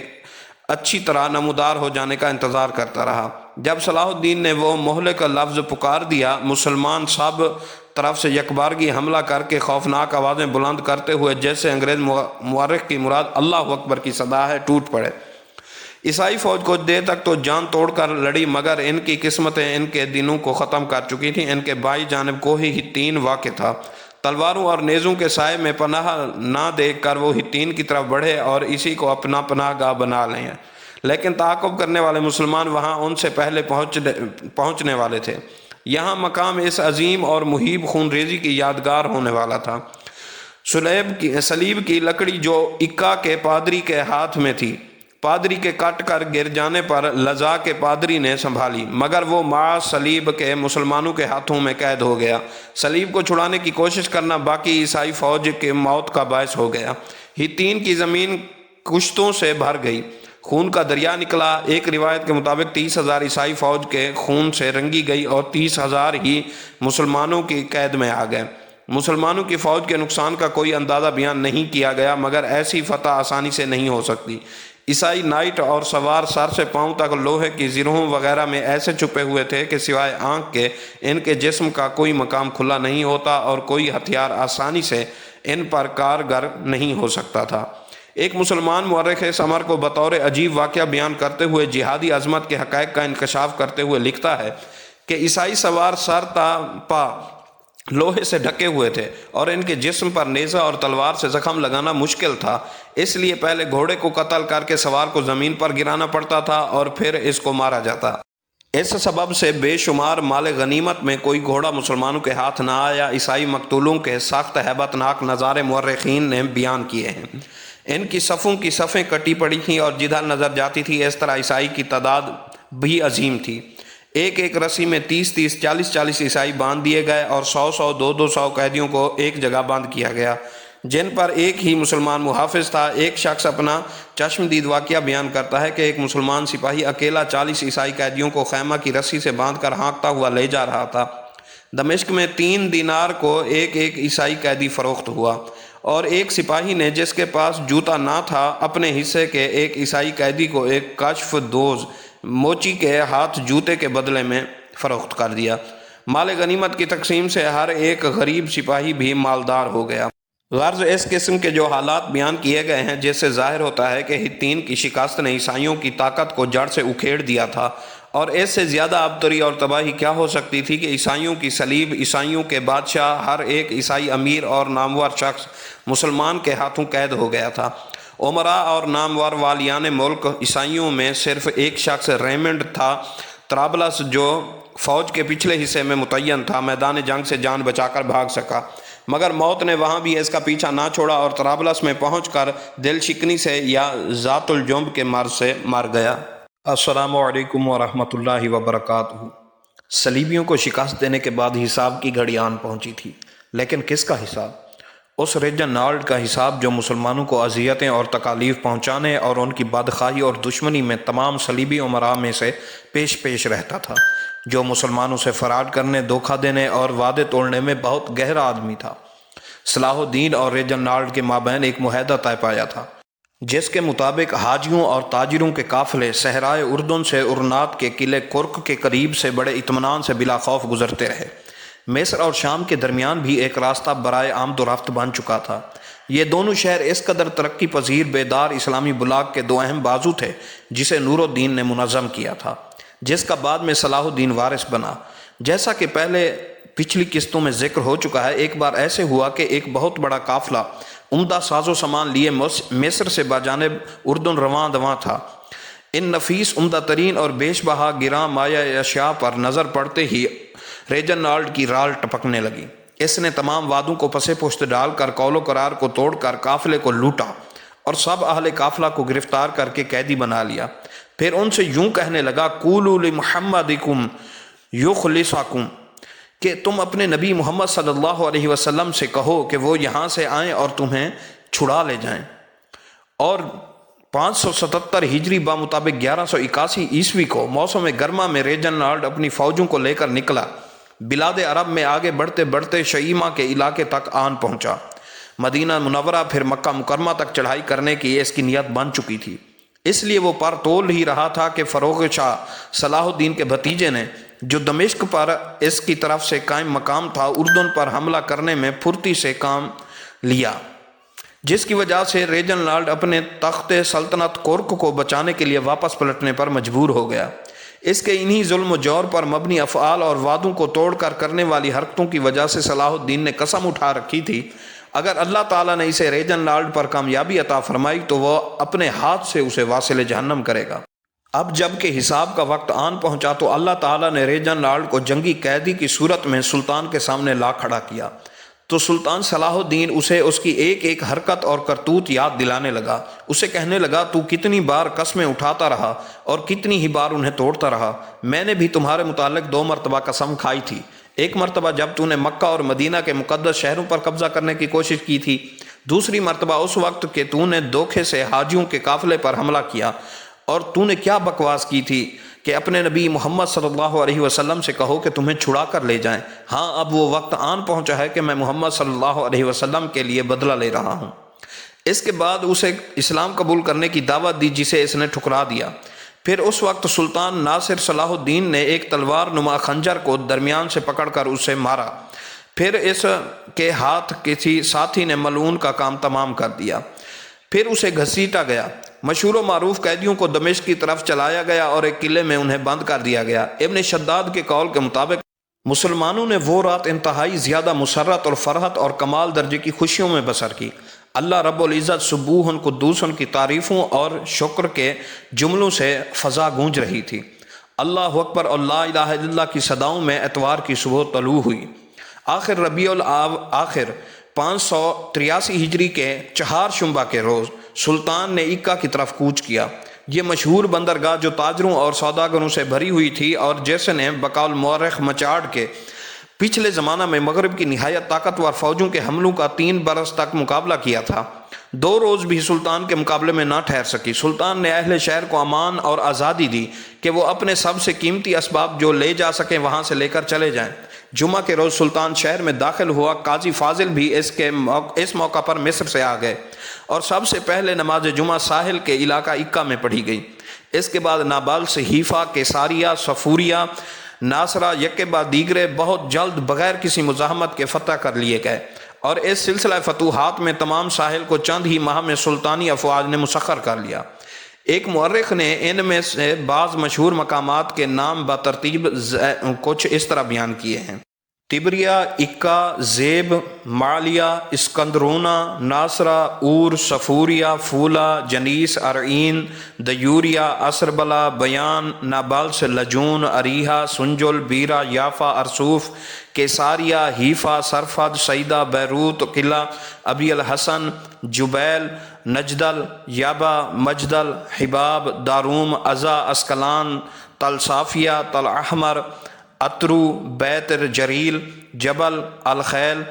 اچھی طرح نمودار ہو جانے کا انتظار کرتا رہا۔ جب صلاح الدین نے وہ مہلک لفظ پکار دیا، مسلمان سب طرف سے یکبارگی حملہ کر کے خوفناک آوازیں بلند کرتے ہوئے جیسے انگریز مورخ کی مراد اللہ اکبر کی صدا ہے ٹوٹ پڑے۔ عیسائی فوج کچھ دیر تک تو جان توڑ کر لڑی، مگر ان کی قسمتیں ان کے دنوں کو ختم کر چکی تھیں۔ ان کے بائیں جانب کوہ حطین واقع تھا۔ تلواروں اور نیزوں کے سائے میں پناہ نہ دیکھ کر وہ حطین کی طرف بڑھے اور اسی کو اپنا پناہ گاہ بنا لیں، لیکن تعاقب کرنے والے مسلمان وہاں ان سے پہلے پہنچنے والے تھے۔ یہاں مقام اس عظیم اور مہیب خون ریزی کی یادگار ہونے والا تھا۔ صلیب کی لکڑی جو اکا کے پادری کے ہاتھ میں تھی، پادری کے کٹ کر گر جانے پر لزا کے پادری نے سنبھالی، مگر وہ مع صلیب کے مسلمانوں کے ہاتھوں میں قید ہو گیا۔ صلیب کو چھڑانے کی کوشش کرنا باقی عیسائی فوج کے موت کا باعث ہو گیا۔ حطین کی زمین کشتوں سے بھر گئی، خون کا دریا نکلا۔ ایک روایت کے مطابق 30,000 عیسائی فوج کے خون سے رنگی گئی اور 30,000 ہی مسلمانوں کی قید میں آ گئے۔ مسلمانوں کی فوج کے نقصان کا کوئی اندازہ بیان نہیں کیا گیا، مگر ایسی فتح آسانی سے نہیں ہو سکتی۔ عیسائی نائٹ اور سوار سر سے پاؤں تک لوہے کی زرہوں وغیرہ میں ایسے چھپے ہوئے تھے کہ سوائے آنکھ کے ان کے جسم کا کوئی مقام کھلا نہیں ہوتا اور کوئی ہتھیار آسانی سے ان پر کارگر نہیں ہو سکتا تھا۔ ایک مسلمان مورخ اس امر کو بطور عجیب واقعہ بیان کرتے ہوئے جہادی عظمت کے حقائق کا انکشاف کرتے ہوئے لکھتا ہے کہ عیسائی سوار سر تا پا لوہے سے ڈھکے ہوئے تھے اور ان کے جسم پر نیزہ اور تلوار سے زخم لگانا مشکل تھا، اس لیے پہلے گھوڑے کو قتل کر کے سوار کو زمین پر گرانا پڑتا تھا اور پھر اس کو مارا جاتا۔ اس سبب سے بے شمار مال غنیمت میں کوئی گھوڑا مسلمانوں کے ہاتھ نہ آیا۔ عیسائی مقتولوں کے سخت ہیبت ناک نظارے مورخین نے بیان کیے ہیں۔ ان کی صفوں کی صفیں کٹی پڑی تھیں اور جدھر نظر جاتی تھی اس طرح عیسائی کی تعداد بھی عظیم تھی۔ ایک ایک رسی میں 30 40 عیسائی باندھ دیے گئے اور 100 200 قیدیوں کو ایک جگہ بند کیا گیا، جن پر ایک ہی مسلمان محافظ تھا۔ ایک شخص اپنا چشمدید واقعہ بیان کرتا ہے کہ ایک مسلمان سپاہی اکیلا 40 عیسائی قیدیوں کو خیمہ کی رسی سے باندھ کر ہانکتا ہوا لے جا رہا تھا۔ دمشق میں 3 دینار کو ایک عیسائی قیدی فروخت ہوا، اور ایک سپاہی نے جس کے پاس جوتا نہ تھا اپنے حصے کے ایک عیسائی قیدی کو ایک کشف دوز موچی کے ہاتھ جوتے کے بدلے میں فروخت کر دیا۔ مال غنیمت کی تقسیم سے ہر ایک غریب سپاہی بھی مالدار ہو گیا۔ غرض اس قسم کے جو حالات بیان کیے گئے ہیں جس سے ظاہر ہوتا ہے کہ حطین کی شکست نے عیسائیوں کی طاقت کو جڑ سے اکھیڑ دیا تھا، اور اس سے زیادہ ابتری اور تباہی کیا ہو سکتی تھی کہ عیسائیوں کی صلیب، عیسائیوں کے بادشاہ، ہر ایک عیسائی امیر اور نامور شخص مسلمان کے ہاتھوں قید ہو گیا تھا۔ عمراء اور نامور والیان ملک عیسائیوں میں صرف ایک شخص ریمنڈ تھا طرابلس، جو فوج کے پچھلے حصے میں متعین تھا، میدان جنگ سے جان بچا کر بھاگ سکا، مگر موت نے وہاں بھی اس کا پیچھا نہ چھوڑا اور طرابلس میں پہنچ کر دل شکنی سے یا ذات الجنب کے مرض سے مر گیا۔ السلام علیکم ورحمۃ اللہ وبرکاتہ۔ صلیبیوں کو شکست دینے کے بعد حساب کی گھڑی آن پہنچی تھی، لیکن کس کا حساب؟ اس ریجنالڈ کا حساب جو مسلمانوں کو اذیتیں اور تکالیف پہنچانے اور ان کی بدخواہی اور دشمنی میں تمام صلیبی امراء میں سے پیش رہتا تھا، جو مسلمانوں سے فراڈ کرنے، دھوکہ دینے اور وعدے توڑنے میں بہت گہرا آدمی تھا۔ صلاح الدین اور ریجنالڈ کے مابین ایک معاہدہ طے پایا تھا، جس کے مطابق حاجیوں اور تاجروں کے قافلے صحرائے اردن سے ارنات کے قلعے کرک کے قریب سے بڑے اطمینان سے بلا خوف گزرتے رہے۔ مصر اور شام کے درمیان بھی ایک راستہ برائے آمد و رفت بن چکا تھا۔ یہ دونوں شہر اس قدر ترقی پذیر بیدار اسلامی بلاک کے 2 اہم بازو تھے جسے نور الدین نے منظم کیا تھا، جس کا بعد میں صلاح الدین وارث بنا۔ جیسا کہ پچھلی قسطوں میں ذکر ہو چکا ہے، ایک بار ایسے ہوا کہ ایک بہت بڑا قافلہ عمدہ ساز و سامان لیے مصر سے بجانب اردن رواں دواں تھا۔ ان نفیس، عمدہ ترین اور بیش بہا گراں مایہ اشیاء پر نظر پڑتے ہی ریجنالڈ کی رال ٹپکنے لگی۔ اس نے تمام وعدوں کو پسے پشت ڈال کر قول و قرار کو توڑ کر قافلے کو لوٹا اور سب اہل قافلہ کو گرفتار کر کے قیدی بنا لیا۔ پھر ان سے یوں کہنے لگا، قولوا لمحمدکم یخلصکم، کہ تم اپنے نبی محمد صلی اللہ علیہ وسلم سے کہو کہ وہ یہاں سے آئیں اور تمہیں چھڑا لے جائیں۔ اور 577 ہجری بمطابق 1181 عیسوی کو موسم گرما میں ریجنالڈ اپنی فوجوں کو لے کر نکلا۔ بلاد عرب میں آگے بڑھتے بڑھتے شیمہ کے علاقے تک آن پہنچا۔ مدینہ منورہ پھر مکہ مکرمہ تک چڑھائی کرنے کی اس کی نیت بن چکی تھی، اس لیے وہ پر تول ہی رہا تھا کہ فروغ شاہ صلاح الدین کے بھتیجے نے جو دمشق پر اس کی طرف سے قائم مقام تھا، اردن پر حملہ کرنے میں پھرتی سے کام لیا، جس کی وجہ سے ریجنالڈ اپنے تخت سلطنت کورک کو بچانے کے لیے واپس پلٹنے پر مجبور ہو گیا۔ اس کے انہی ظلم و جور پر مبنی افعال اور وعدوں کو توڑ کر کرنے والی حرکتوں کی وجہ سے صلاح الدین نے قسم اٹھا رکھی تھی، اگر اللہ تعالیٰ نے اسے ریجنالڈ پر کامیابی عطا فرمائی تو وہ اپنے ہاتھ سے اسے واصل جہنم کرے گا۔ اب جب کہ حساب کا وقت آن پہنچا تو اللہ تعالیٰ نے ریجنالڈ کو جنگی قیدی کی صورت میں سلطان کے سامنے لا کھڑا کیا، تو سلطان صلاح الدین اسے اس کی ایک ایک حرکت اور کرتوت یاد دلانے لگا۔ اسے کہنے لگا، تو کتنی بار قسمیں اٹھاتا رہا اور کتنی ہی بار انہیں توڑتا رہا۔ میں نے بھی تمہارے متعلق 2 مرتبہ قسم کھائی تھی، ایک مرتبہ جب تو نے مکہ اور مدینہ کے مقدس شہروں پر قبضہ کرنے کی کوشش کی تھی، دوسری مرتبہ اس وقت کہ تو نے دھوکے سے حاجیوں کے قافلے پر حملہ کیا، اور تو نے کیا بکواس کی تھی کہ اپنے نبی محمد صلی اللہ علیہ وسلم سے کہو کہ تمہیں چھڑا کر لے جائیں۔ ہاں، اب وہ وقت آن پہنچا ہے کہ میں محمد صلی اللہ علیہ وسلم کے لیے بدلہ لے رہا ہوں۔ اس کے بعد اسے اسلام قبول کرنے کی دعوت دی، جسے اس نے ٹھکرا دیا۔ پھر اس وقت سلطان ناصر صلاح الدین نے ایک تلوار نما خنجر کو درمیان سے پکڑ کر اسے مارا، پھر اس کے ہاتھ کسی ساتھی نے ملعون کا کام تمام کر دیا۔ پھر اسے گھسیٹا گیا، مشہور و معروف قیدیوں کو دمشق کی طرف چلایا گیا اور ایک قلعے میں انہیں بند کر دیا گیا۔ ابن شداد کے قول کے مطابق مسلمانوں نے وہ رات انتہائی زیادہ مسرت اور فرحت اور کمال درجے کی خوشیوں میں بسر کی۔ اللہ رب العزت سبوح قدوس کی تعریفوں اور شکر کے جملوں سے فضا گونج رہی تھی۔ اللہ اکبر اور لا الہ الا اللہ کی صداؤں میں اتوار کی صبح طلوع ہوئی۔ آخر ربیع الآخر 583 ہجری کے 4 شنبہ کے روز سلطان نے عکا کی طرف کوچ کیا۔ یہ مشہور بندرگاہ جو تاجروں اور سوداگروں سے بھری ہوئی تھی اور جس نے بقول مورخ مچارڈ کے پچھلے زمانہ میں مغرب کی نہایت طاقتور فوجوں کے حملوں کا 3 برس تک مقابلہ کیا تھا، 2 روز بھی سلطان کے مقابلے میں نہ ٹھہر سکی۔ سلطان نے اہل شہر کو امان اور آزادی دی کہ وہ اپنے سب سے قیمتی اسباب جو لے جا سکیں وہاں سے لے کر چلے جائیں۔ جمعہ کے روز سلطان شہر میں داخل ہوا۔ قاضی فاضل بھی اس موقع پر مصر سے آ گئے اور سب سے پہلے نماز جمعہ ساحل کے علاقہ عکا میں پڑھی گئی۔ اس کے بعد نابلس، حیفا، کیساریہ، صفوریہ، ناصرہ یکے بعد دیگرے بہت جلد بغیر کسی مزاحمت کے فتح کر لیے گئے، اور اس سلسلہ فتوحات میں تمام ساحل کو چند ہی ماہ میں سلطانی افواج نے مسخر کر لیا۔ ایک مورخ نے ان میں سے بعض مشہور مقامات کے نام بترتیب کچھ اس طرح بیان کیے ہیں: تبریہ، عکا، زیب، معالیہ، اسکندرونہ، ناصرہ، اور، صفوریہ، فولا، جنیس، ارعین، دیوریہ، اسربلا، بیان، نابلس، لجون، اریحہ، سنجل، بیرہ، یافا، ارسوف، کیساریہ، حیفا، سرفد، سیدہ، بیروت، قلعہ، ابی الحسن، جبیل، نجدل، یابا، مجدل، حباب، داروم، عزا، اسکلان، تل صافیہ، تل احمر، اترو، بیت جریل، جبل الخیل،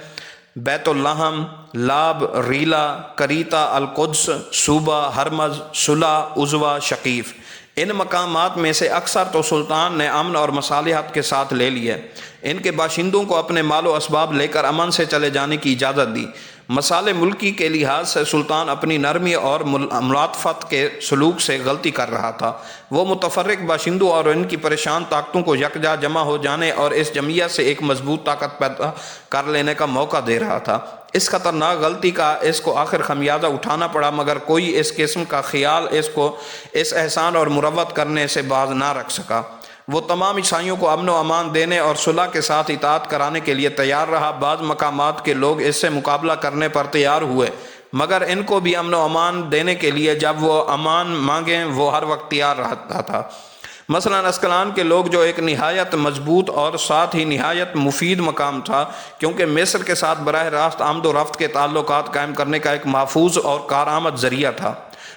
بیت اللحم، لاب، ریلا، کریتا، القدس، صوبہ، ہرمز، صلح، عزوہ، شقیف۔ ان مقامات میں سے اکثر تو سلطان نے امن اور مصالحت کے ساتھ لے لیے۔ ان کے باشندوں کو اپنے مال و اسباب لے کر امن سے چلے جانے کی اجازت دی۔ مسالے ملکی کے لحاظ سے سلطان اپنی نرمی اور ملاطفت کے سلوک سے غلطی کر رہا تھا۔ وہ متفرق باشندوں اور ان کی پریشان طاقتوں کو یکجا جمع ہو جانے اور اس جمعیت سے ایک مضبوط طاقت پیدا کر لینے کا موقع دے رہا تھا۔ اس خطرناک غلطی کا اس کو آخر خمیازہ اٹھانا پڑا، مگر کوئی اس قسم کا خیال اس کو اس احسان اور مروت کرنے سے باز نہ رکھ سکا۔ وہ تمام عیسائیوں کو امن و امان دینے اور صلح کے ساتھ اطاعت کرانے کے لیے تیار رہا۔ بعض مقامات کے لوگ اس سے مقابلہ کرنے پر تیار ہوئے، مگر ان کو بھی امن و امان دینے کے لیے جب وہ امان مانگیں وہ ہر وقت تیار رہتا تھا۔ مثلا اسکلان کے لوگ، جو ایک نہایت مضبوط اور ساتھ ہی نہایت مفید مقام تھا، کیونکہ مصر کے ساتھ براہ راست آمد و رفت کے تعلقات قائم کرنے کا ایک محفوظ اور کارآمد ذریعہ تھا،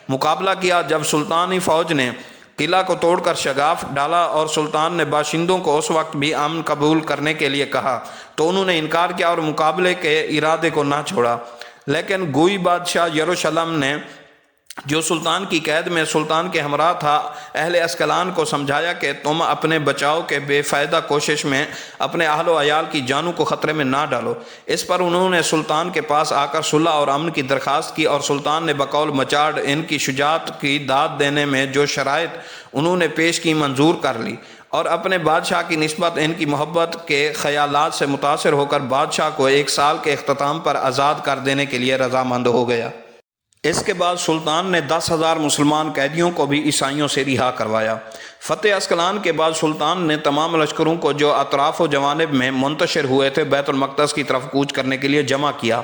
مقابلہ کیا۔ جب سلطانی فوج نے قلعہ کو توڑ کر شگاف ڈالا اور سلطان نے باشندوں کو اس وقت بھی امن قبول کرنے کے لیے کہا تو انہوں نے انکار کیا اور مقابلے کے ارادے کو نہ چھوڑا۔ لیکن گوئی بادشاہ یروشلم نے، جو سلطان کی قید میں سلطان کے ہمراہ تھا، اہل اسکلان کو سمجھایا کہ تم اپنے بچاؤ کے بے فائدہ کوشش میں اپنے اہل و عیال کی جانوں کو خطرے میں نہ ڈالو۔ اس پر انہوں نے سلطان کے پاس آ کر صلح اور امن کی درخواست کی، اور سلطان نے بقول مچارڈ ان کی شجاعت کی داد دینے میں جو شرائط انہوں نے پیش کی منظور کر لی۔ اور اپنے بادشاہ کی نسبت ان کی محبت کے خیالات سے متاثر ہو کر بادشاہ کو 1 سال کے اختتام پر آزاد کر دینے کے لیے رضامند ہو گیا۔ اس کے بعد سلطان نے 10,000 مسلمان قیدیوں کو بھی عیسائیوں سے رہا کروایا۔ فتح اسقلان کے بعد سلطان نے تمام لشکروں کو جو اطراف و جوانب میں منتشر ہوئے تھے بیت المقدس کی طرف کوچ کرنے کے لیے جمع کیا۔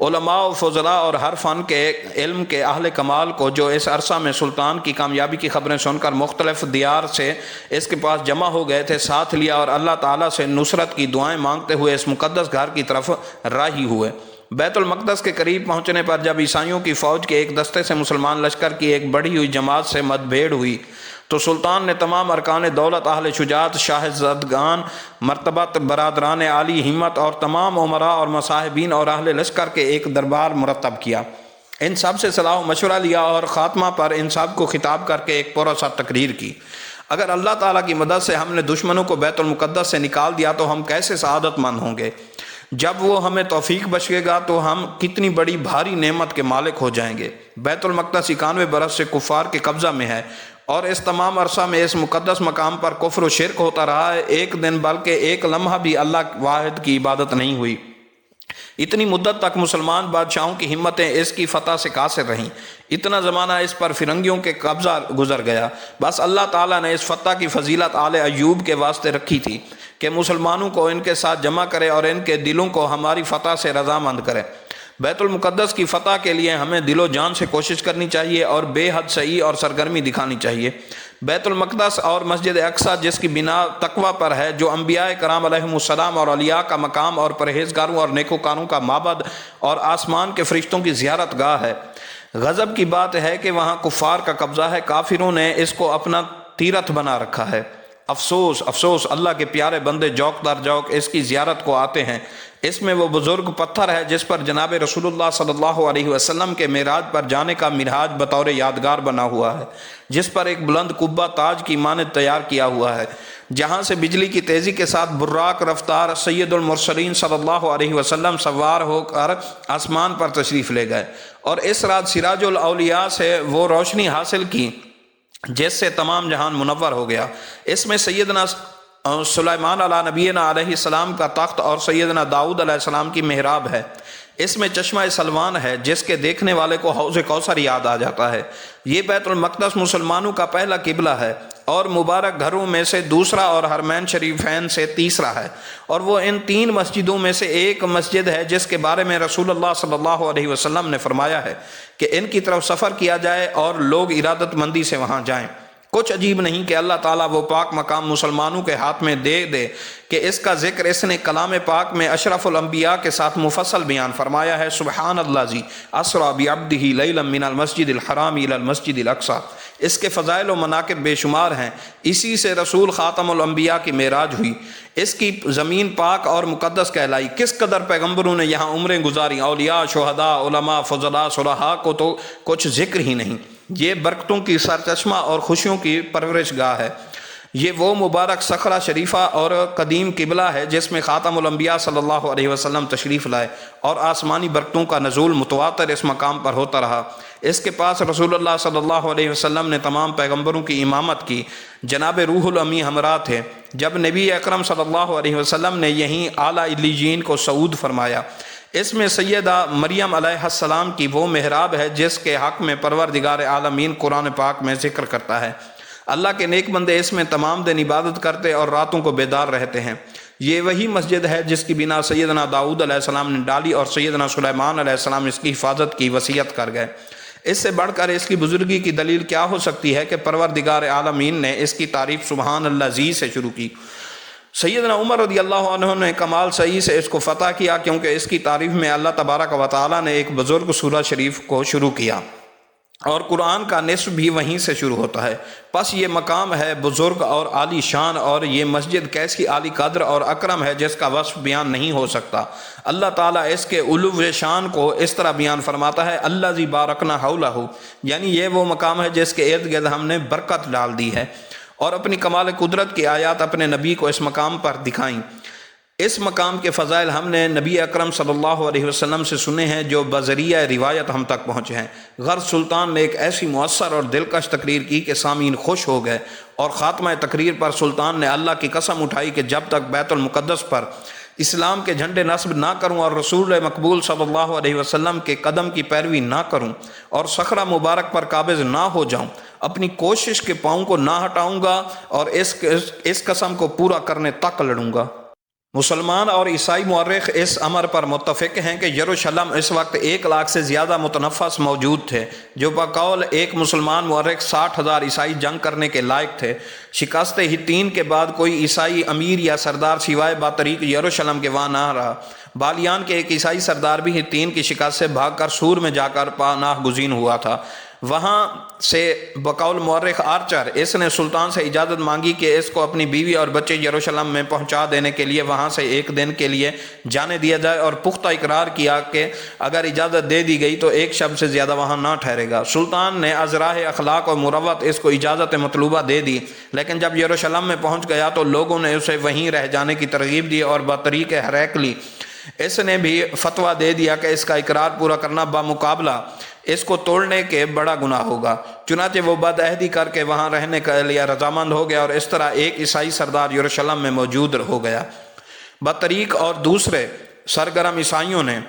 علماء و فضلاء اور ہر فن کے علم کے اہل کمال کو جو اس عرصہ میں سلطان کی کامیابی کی خبریں سن کر مختلف دیار سے اس کے پاس جمع ہو گئے تھے ساتھ لیا اور اللہ تعالیٰ سے نصرت کی دعائیں مانگتے ہوئے اس مقدس گھر کی طرف راہی ہوئے۔ بیت المقدس کے قریب پہنچنے پر جب عیسائیوں کی فوج کے ایک دستے سے مسلمان لشکر کی ایک بڑھی ہوئی جماعت سے مد بھیڑ ہوئی تو سلطان نے تمام ارکان دولت، اہل شجاعت، شاہزادگان، مرتبت، برادران عالی ہمت اور تمام امراء اور مصاحبین اور اہل لشکر کے ایک دربار مرتب کیا۔ ان سب سے صلاح و مشورہ لیا اور خاتمہ پر ان سب کو خطاب کر کے ایک پراثر تقریر کی۔ اگر اللہ تعالیٰ کی مدد سے ہم نے دشمنوں کو بیت المقدس سے نکال دیا تو ہم کیسے سعادت مند ہوں گے۔ جب وہ ہمیں توفیق بخشے گا تو ہم کتنی بڑی بھاری نعمت کے مالک ہو جائیں گے۔ بیت المقدس 91 برس سے کفار کے قبضہ میں ہے اور اس تمام عرصہ میں اس مقدس مقام پر کفر و شرک ہوتا رہا ہے۔ ایک دن بلکہ ایک لمحہ بھی اللہ واحد کی عبادت نہیں ہوئی۔ اتنی مدت تک مسلمان بادشاہوں کی ہمتیں اس کی فتح سے قاصر رہیں۔ اتنا زمانہ اس پر فرنگیوں کے قبضہ گزر گیا۔ بس اللہ تعالیٰ نے اس فتح کی فضیلت آل ایوب کے واسطے رکھی تھی کہ مسلمانوں کو ان کے ساتھ جمع کرے اور ان کے دلوں کو ہماری فتح سے رضامند کرے۔ بیت المقدس کی فتح کے لیے ہمیں دل و جان سے کوشش کرنی چاہیے اور بے حد سعی اور سرگرمی دکھانی چاہیے۔ بیت المقدس اور مسجد اقصیٰ جس کی بنا تقوی پر ہے، جو انبیاء کرام علیہم السلام اور اولیاء کا مقام اور پرہیزگاروں اور نیکوکاروں کا معبد اور آسمان کے فرشتوں کی زیارت گاہ ہے۔ غضب کی بات ہے کہ وہاں کفار کا قبضہ ہے، کافروں نے اس کو اپنا تیرتھ بنا رکھا ہے۔ افسوس افسوس، اللہ کے پیارے بندے جوک در جوک اس کی زیارت کو آتے ہیں۔ اس میں وہ بزرگ پتھر ہے جس پر جناب رسول اللہ صلی اللہ علیہ وسلم کے معراج پر جانے کا منہاج بطور یادگار بنا ہوا ہے، جس پر ایک بلند قبہ تاج کی مانند تیار کیا ہوا ہے، جہاں سے بجلی کی تیزی کے ساتھ براق رفتار سید المرسلین صلی اللہ علیہ وسلم سوار ہو کر آسمان پر تشریف لے گئے اور اس رات سراج الاولیاء سے وہ روشنی حاصل کی جس سے تمام جہان منور ہو گیا۔ اس میں سیدنا سلیمان علیہ نبینا علیہ السلام کا تخت اور سیدنا داؤد علیہ السلام کی محراب ہے۔ اس میں چشمہ سلوان ہے جس کے دیکھنے والے کو حوض کوثر یاد آ جاتا ہے۔ یہ بیت المقدس مسلمانوں کا پہلا قبلہ ہے اور مبارک گھروں میں سے دوسرا اور حرمین شریفین سے تیسرا ہے، اور وہ ان 3 مسجدوں میں سے ایک مسجد ہے جس کے بارے میں رسول اللہ صلی اللہ علیہ وسلم نے فرمایا ہے کہ ان کی طرف سفر کیا جائے اور لوگ ارادت مندی سے وہاں جائیں۔ کچھ عجیب نہیں کہ اللہ تعالیٰ وہ پاک مقام مسلمانوں کے ہاتھ میں دے کہ اس کا ذکر اس نے کلام پاک میں اشرف الانبیاء کے ساتھ مفصل بیان فرمایا ہے۔ سبحان الذی اسریٰ بعبدہ لیلا من المسجد الحرام الی المسجد الاقصیٰ۔ اس کے فضائل و مناقب بے شمار ہیں۔ اسی سے رسول خاتم الانبیاء کی معراج ہوئی، اس کی زمین پاک اور مقدس کہلائی۔ کس قدر پیغمبروں نے یہاں عمریں گزاری، اولیاء، شہداء، علماء، فضلاء، صلحاء کو تو کچھ ذکر ہی نہیں۔ یہ برکتوں کی سرچشمہ اور خوشیوں کی پرورش گاہ ہے۔ یہ وہ مبارک صخرہ شریفہ اور قدیم قبلہ ہے جس میں خاتم الانبیاء صلی اللہ علیہ وسلم تشریف لائے اور آسمانی برکتوں کا نزول متواتر اس مقام پر ہوتا رہا۔ اس کے پاس رسول اللہ صلی اللہ علیہ وسلم نے تمام پیغمبروں کی امامت کی۔ جناب روح الامی ہمراہ تھے جب نبی اکرم صلی اللہ علیہ وسلم نے یہیں اعلیٰ علیین کو صعود فرمایا۔ اس میں سیدہ مریم علیہ السلام کی وہ محراب ہے جس کے حق میں پروردگار عالمین قرآن پاک میں ذکر کرتا ہے۔ اللہ کے نیک بندے اس میں تمام دن عبادت کرتے اور راتوں کو بیدار رہتے ہیں۔ یہ وہی مسجد ہے جس کی بنا سیدنا داؤد علیہ السلام نے ڈالی اور سیدنا سلیمان علیہ السلام اس کی حفاظت کی وصیت کر گئے۔ اس سے بڑھ کر اس کی بزرگی کی دلیل کیا ہو سکتی ہے کہ پروردگار عالمین نے اس کی تعریف سبحان الذی سے شروع کی۔ سیدنا عمر رضی اللہ عنہ نے کمال صحیح سے اس کو فتح کیا کیونکہ اس کی تعریف میں اللہ تبارک و تعالیٰ نے ایک بزرگ سورہ شریف کو شروع کیا اور قرآن کا نصف بھی وہیں سے شروع ہوتا ہے۔ پس یہ مقام ہے بزرگ اور عالی شان، اور یہ مسجد کیسی عالی قدر اور اکرم ہے جس کا وصف بیان نہیں ہو سکتا۔ اللہ تعالیٰ اس کے علو شان کو اس طرح بیان فرماتا ہے الذی بارکنا حولہ، یعنی یہ وہ مقام ہے جس کے ارد گرد ہم نے برکت ڈال دی ہے اور اپنی کمال قدرت کی آیات اپنے نبی کو اس مقام پر دکھائیں۔ اس مقام کے فضائل ہم نے نبی اکرم صلی اللہ علیہ وسلم سے سنے ہیں جو بذریعہ روایت ہم تک پہنچے ہیں۔ غرض سلطان نے ایک ایسی مؤثر اور دلکش تقریر کی کہ سامعین خوش ہو گئے، اور خاتمہ تقریر پر سلطان نے اللہ کی قسم اٹھائی کہ جب تک بیت المقدس پر اسلام کے جھنڈے نصب نہ کروں اور رسول مقبول صلی اللہ علیہ وسلم کے قدم کی پیروی نہ کروں اور صخرہ مبارک پر قابض نہ ہو جاؤں، اپنی کوشش کے پاؤں کو نہ ہٹاؤں گا اور اس قسم کو پورا کرنے تک لڑوں گا۔ مسلمان اور عیسائی مورخ اس امر پر متفق ہیں کہ یروشلم اس وقت 1 لاکھ سے زیادہ متنفس موجود تھے، جو بقول ایک مسلمان مورخ 60,000 عیسائی جنگ کرنے کے لائق تھے۔ شکست ہتین کے بعد کوئی عیسائی امیر یا سردار سوائے باطریق یروشلم کے وہاں نہ رہا۔ بالیان کے ایک عیسائی سردار بھی ہتین کی شکست سے بھاگ کر سور میں جا کر پناہ گزین ہوا تھا۔ وہاں سے بقول مورخ آرچر اس نے سلطان سے اجازت مانگی کہ اس کو اپنی بیوی اور بچے یروشلم میں پہنچا دینے کے لیے وہاں سے 1 دن کے لیے جانے دیا جائے، اور پختہ اقرار کیا کہ اگر اجازت دے دی گئی تو 1 شب سے زیادہ وہاں نہ ٹھہرے گا۔ سلطان نے از راہ اخلاق اور مروت اس کو اجازت مطلوبہ دے دی، لیکن جب یروشلم میں پہنچ گیا تو لوگوں نے اسے وہیں رہ جانے کی ترغیب دی، اور بطریق ہریکلی اس نے بھی فتویٰ دے دیا کہ اس کا اقرار پورا کرنا بمقابلہ اس کو توڑنے کے بڑا گناہ ہوگا۔ چنانچہ وہ بدعہدی کر کے وہاں رہنے کے لیے رضامند ہو گیا، اور اس طرح ایک عیسائی سردار یروشلم میں موجود ہو گیا۔ بطریق اور دوسرے سرگرم عیسائیوں نے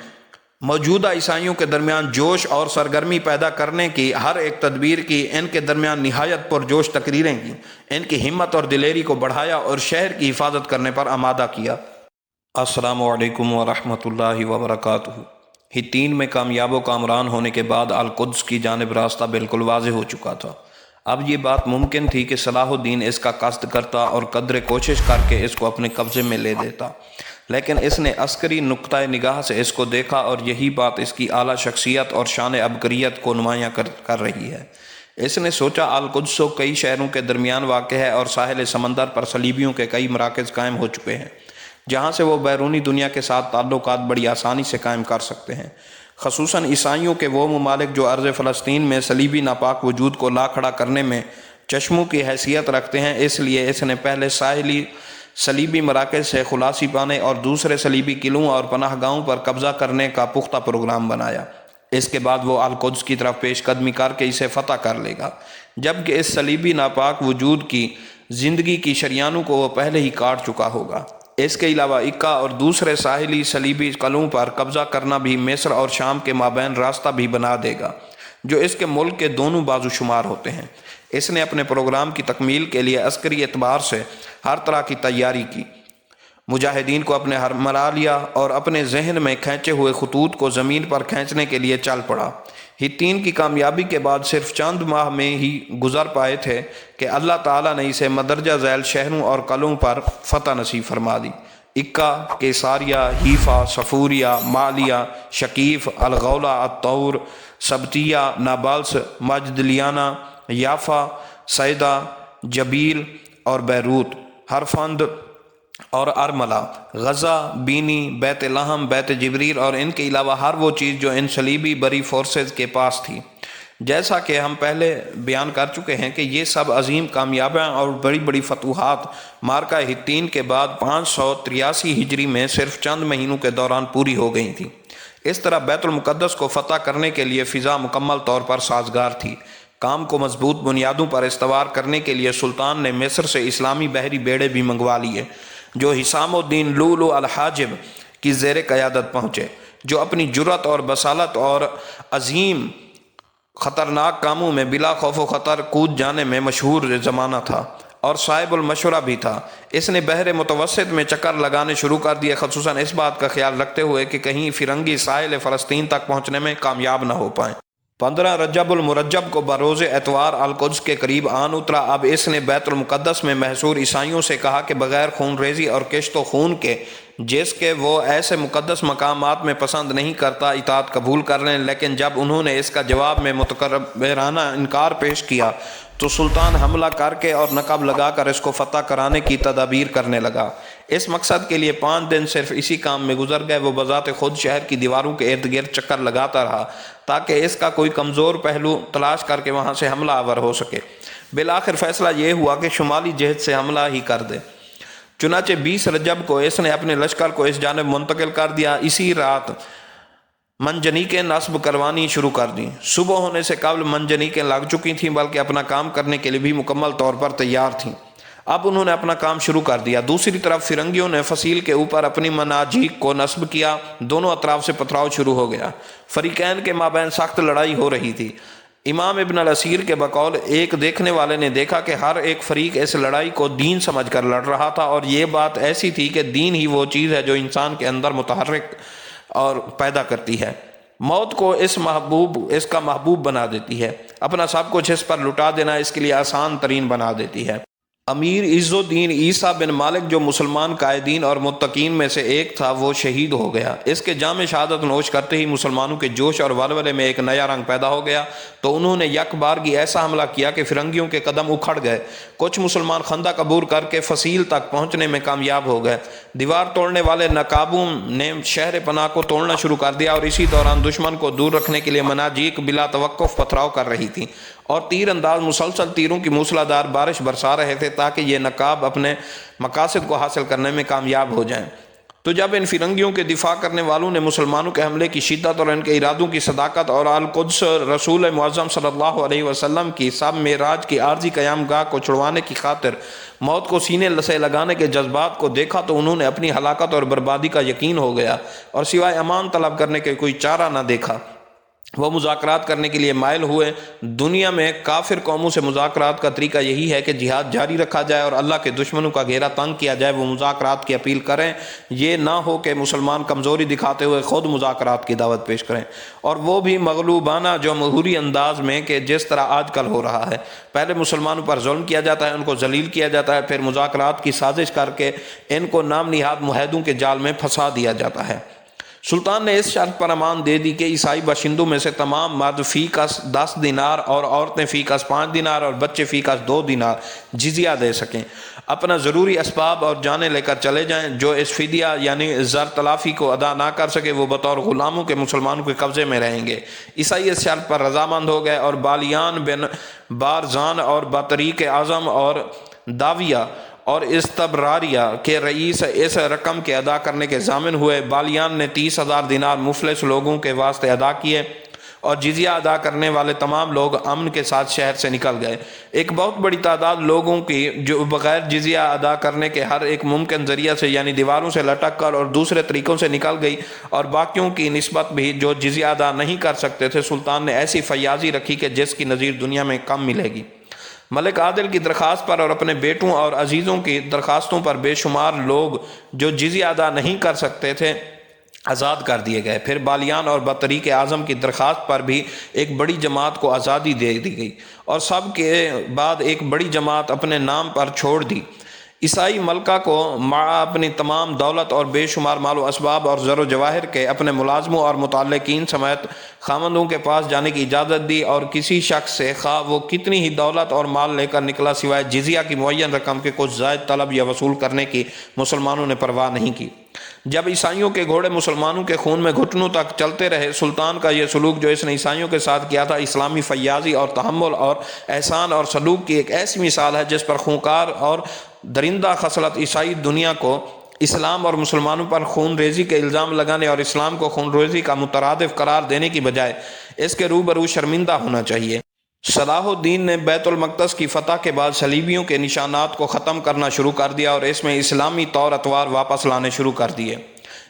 موجودہ عیسائیوں کے درمیان جوش اور سرگرمی پیدا کرنے کی ہر ایک تدبیر کی، ان کے درمیان نہایت پرجوش تقریریں کی، ان کی ہمت اور دلیری کو بڑھایا اور شہر کی حفاظت کرنے پر آمادہ کیا۔ السلام علیکم ورحمۃ اللہ وبرکاتہ۔ ہتین میں کامیاب و کامران ہونے کے بعد القدس کی جانب راستہ بالکل واضح ہو چکا تھا۔ اب یہ بات ممکن تھی کہ صلاح الدین اس کا قصد کرتا اور قدر کوشش کر کے اس کو اپنے قبضے میں لے دیتا، لیکن اس نے عسکری نقطہ نگاہ سے اس کو دیکھا، اور یہی بات اس کی اعلیٰ شخصیت اور شان عبقریت کو نمایاں کر رہی ہے۔ اس نے سوچا القدس کئی شہروں کے درمیان واقع ہے، اور ساحل سمندر پر صلیبیوں کے کئی مراکز قائم ہو چکے ہیں، جہاں سے وہ بیرونی دنیا کے ساتھ تعلقات بڑی آسانی سے قائم کر سکتے ہیں، خصوصاً عیسائیوں کے وہ ممالک جو ارض فلسطین میں صلیبی ناپاک وجود کو لا کھڑا کرنے میں چشموں کی حیثیت رکھتے ہیں۔ اس لیے اس نے پہلے ساحلی صلیبی مراکز سے خلاصی پانے اور دوسرے صلیبی قلعوں اور پناہ گاہوں پر قبضہ کرنے کا پختہ پروگرام بنایا۔ اس کے بعد وہ القدس کی طرف پیش قدمی کر کے اسے فتح کر لے گا، جبکہ اس صلیبی ناپاک وجود کی زندگی کی شریانوں کو وہ پہلے ہی کاٹ چکا ہوگا۔ اس کے علاوہ اکا اور دوسرے ساحلی صلیبی قلعوں پر قبضہ کرنا بھی مصر اور شام کے مابین راستہ بھی بنا دے گا، جو اس کے ملک کے دونوں بازو شمار ہوتے ہیں۔ اس نے اپنے پروگرام کی تکمیل کے لیے عسکری اعتبار سے ہر طرح کی تیاری کی، مجاہدین کو اپنے ہرملا لیا اور اپنے ذہن میں کھینچے ہوئے خطوط کو زمین پر کھینچنے کے لیے چل پڑا۔ ہتین کی کامیابی کے بعد صرف چند ماہ میں ہی گزر پائے تھے کہ اللہ تعالیٰ نے اسے مدرجہ ذیل شہروں اور قلعوں پر فتح نصیب فرما دی۔ اکا، کیساریہ، حیفا، صفوریہ، مالیہ، شکیف، الغولہ، الطور، سبتیہ، نابلس، مجدلیانہ، یافا، سیدہ، جبیل اور بیروت، ہرفند اور ارملہ، غزہ، بینی، بیت لحم، بیت جبریل اور ان کے علاوہ ہر وہ چیز جو ان صلیبی بری فورسز کے پاس تھی۔ جیسا کہ ہم پہلے بیان کر چکے ہیں کہ یہ سب عظیم کامیابیاں اور بڑی بڑی فتوحات معرکہ ہتین کے بعد 583 ہجری میں صرف چند مہینوں کے دوران پوری ہو گئی تھیں۔ اس طرح بیت المقدس کو فتح کرنے کے لیے فضا مکمل طور پر سازگار تھی۔ کام کو مضبوط بنیادوں پر استوار کرنے کے لیے سلطان نے مصر سے اسلامی بحری بیڑے بھی منگوا لیے، جو حسام الدین لؤلؤ الحاجب کی زیر قیادت پہنچے، جو اپنی جرأت اور بصالت اور عظیم خطرناک کاموں میں بلا خوف و خطر کود جانے میں مشہور زمانہ تھا اور صاحب المشورہ بھی تھا۔ اس نے بحر متوسط میں چکر لگانے شروع کر دیے، خصوصاً اس بات کا خیال رکھتے ہوئے کہ کہیں فرنگی ساحل فلسطین تک پہنچنے میں کامیاب نہ ہو پائیں۔ 15 رجب المرجب کو بروز اتوار القدس کے قریب آن اترا۔ اب اس نے بیت المقدس میں محصور عیسائیوں سے کہا کہ بغیر خون ریزی اور کشت و خون کے، جس کے وہ ایسے مقدس مقامات میں پسند نہیں کرتا، اطاعت قبول کر لیں۔ لیکن جب انہوں نے اس کا جواب میں متکبرانہ انکار پیش کیا تو سلطان حملہ کر کے اور نقب لگا کر اس کو فتح کرانے کی تدابیر کرنے لگا۔ اس مقصد کے لیے 5 دن صرف اسی کام میں گزر گئے۔ وہ بذات خود شہر کی دیواروں کے ارد گرد چکر لگاتا رہا تاکہ اس کا کوئی کمزور پہلو تلاش کر کے وہاں سے حملہ آور ہو سکے۔ بالآخر فیصلہ یہ ہوا کہ شمالی جہت سے حملہ ہی کر دے۔ چنانچہ 20 رجب کو اس نے اپنے لشکر کو اس جانب منتقل کر دیا۔ اسی رات منجنیقیں نصب کروانی شروع کر دیں۔ صبح ہونے سے قبل منجنیقیں لگ چکی تھیں، بلکہ اپنا کام کرنے کے لیے بھی مکمل طور پر تیار تھیں۔ اب انہوں نے اپنا کام شروع کر دیا۔ دوسری طرف فرنگیوں نے فصیل کے اوپر اپنی مناجیق کو نصب کیا۔ دونوں اطراف سے پتھراؤ شروع ہو گیا۔ فریقین کے مابین سخت لڑائی ہو رہی تھی۔ امام ابن الاسیر کے بقول ایک دیکھنے والے نے دیکھا کہ ہر ایک فریق اس لڑائی کو دین سمجھ کر لڑ رہا تھا، اور یہ بات ایسی تھی کہ دین ہی وہ چیز ہے جو انسان کے اندر متحرک اور پیدا کرتی ہے، موت کو اس کا محبوب بنا دیتی ہے، اپنا سب کچھ اس پر لٹا دینا اس کے لیے آسان ترین بنا دیتی ہے۔ امیر عز الدین عیسیٰ بن مالک جو مسلمان قائدین اور متقین میں سے ایک تھا، وہ شہید ہو گیا۔ اس کے جام شہادت نوش کرتے ہی مسلمانوں کے جوش اور ولولے میں ایک نیا رنگ پیدا ہو گیا، تو انہوں نے یک بارگی ایسا حملہ کیا کہ فرنگیوں کے قدم اکھڑ گئے۔ کچھ مسلمان خندق عبور کر کے فصیل تک پہنچنے میں کامیاب ہو گئے۔ دیوار توڑنے والے نقابوں نے شہر پناہ کو توڑنا شروع کر دیا، اور اسی دوران دشمن کو دور رکھنے کے لیے مناجیق بلا توقف پتھراؤ کر رہی تھی، اور تیر انداز مسلسل تیروں کی موسلا دار بارش برسا رہے تھے تاکہ یہ نقاب اپنے مقاصد کو حاصل کرنے میں کامیاب ہو جائیں۔ تو جب ان فرنگیوں کے دفاع کرنے والوں نے مسلمانوں کے حملے کی شدت اور ان کے ارادوں کی صداقت اور القدس رسول معظم صلی اللہ علیہ وسلم کی سب معراج کی عارضی قیام گاہ کو چھڑوانے کی خاطر موت کو سینے سے لگانے کے جذبات کو دیکھا، تو انہوں نے اپنی ہلاکت اور بربادی کا یقین ہو گیا، اور سوائے امان طلب کرنے کے کوئی چارہ نہ دیکھا۔ وہ مذاکرات کرنے کے لیے مائل ہوئے۔ دنیا میں کافر قوموں سے مذاکرات کا طریقہ یہی ہے کہ جہاد جاری رکھا جائے اور اللہ کے دشمنوں کا گھیرا تنگ کیا جائے، وہ مذاکرات کی اپیل کریں، یہ نہ ہو کہ مسلمان کمزوری دکھاتے ہوئے خود مذاکرات کی دعوت پیش کریں، اور وہ بھی مغلوبانہ جمہوری انداز میں، کہ جس طرح آج کل ہو رہا ہے۔ پہلے مسلمانوں پر ظلم کیا جاتا ہے، ان کو ذلیل کیا جاتا ہے، پھر مذاکرات کی سازش کر کے ان کو نام نہاد معاہدوں کے جال میں پھنسا دیا جاتا ہے۔ سلطان نے اس شرط پر امان دے دی کہ عیسائی باشندوں میں سے تمام مرد فی کس 10 دینار اور عورتیں فی کس 5 دینار اور بچے فی کس 2 دینار جزیہ دے سکیں، اپنا ضروری اسباب اور جانیں لے کر چلے جائیں۔ جو اس فدیہ یعنی زر تلافی کو ادا نہ کر سکے، وہ بطور غلاموں کے مسلمانوں کے قبضے میں رہیں گے۔ عیسائی اس شرط پر رضامند ہو گئے، اور بالیان بن بارزان اور بطریق اعظم اور داویہ اور استبراریہ کے رئیس اس رقم کے ادا کرنے کے ضامن ہوئے۔ بالیان نے 30,000 دینار مفلس لوگوں کے واسطے ادا کیے، اور جزیہ ادا کرنے والے تمام لوگ امن کے ساتھ شہر سے نکل گئے۔ ایک بہت بڑی تعداد لوگوں کی جو بغیر جزیہ ادا کرنے کے ہر ایک ممکن ذریعہ سے، یعنی دیواروں سے لٹک کر اور دوسرے طریقوں سے نکل گئی، اور باقیوں کی نسبت بھی جو جزیہ ادا نہیں کر سکتے تھے، سلطان نے ایسی فیاضی رکھی کہ جس کی نظیر دنیا میں کم ملے گی۔ ملک عادل کی درخواست پر اور اپنے بیٹوں اور عزیزوں کی درخواستوں پر بے شمار لوگ جو جزیہ ادا نہیں کر سکتے تھے آزاد کر دیے گئے۔ پھر بالیان اور بطریق اعظم کی درخواست پر بھی ایک بڑی جماعت کو آزادی دے دی گئی، اور سب کے بعد ایک بڑی جماعت اپنے نام پر چھوڑ دی۔ عیسائی ملکہ کو مع اپنی تمام دولت اور بے شمار مال و اسباب اور زر و جواہر کے اپنے ملازموں اور متعلقین سمیت خاوندوں کے پاس جانے کی اجازت دی، اور کسی شخص سے خواہ وہ کتنی ہی دولت اور مال لے کر نکلا، سوائے جزیہ کی معین رقم کے کچھ زائد طلب یا وصول کرنے کی مسلمانوں نے پرواہ نہیں کی۔ جب عیسائیوں کے گھوڑے مسلمانوں کے خون میں گھٹنوں تک چلتے رہے، سلطان کا یہ سلوک جو اس نے عیسائیوں کے ساتھ کیا تھا، اسلامی فیاضی اور تحمل اور احسان اور سلوک کی ایک ایسی مثال ہے جس پر خونخوار اور درندہ خصلت عیسائی دنیا کو اسلام اور مسلمانوں پر خون ریزی کے الزام لگانے اور اسلام کو خون ریزی کا مترادف قرار دینے کی بجائے اس کے روبرو شرمندہ ہونا چاہیے۔ صلاح الدین نے بیت المقدس کی فتح کے بعد صلیبیوں کے نشانات کو ختم کرنا شروع کر دیا، اور اس میں اسلامی طور اطوار واپس لانے شروع کر دیے۔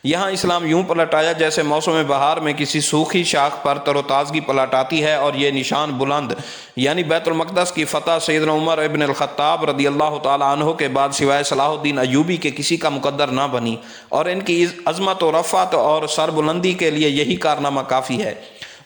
یہاں اسلام یوں پلٹ آیا جیسے موسم بہار میں کسی سوکھی شاخ پر تر و تازگی پلٹ آتی ہے، اور یہ نشان بلند یعنی بیت المقدس کی فتح سیدنا عمر ابن الخطاب رضی اللہ تعالی عنہ کے بعد سوائے صلاح الدین ایوبی کے کسی کا مقدر نہ بنی، اور ان کی عظمت و رفعت اور سربلندی کے لیے یہی کارنامہ کافی ہے۔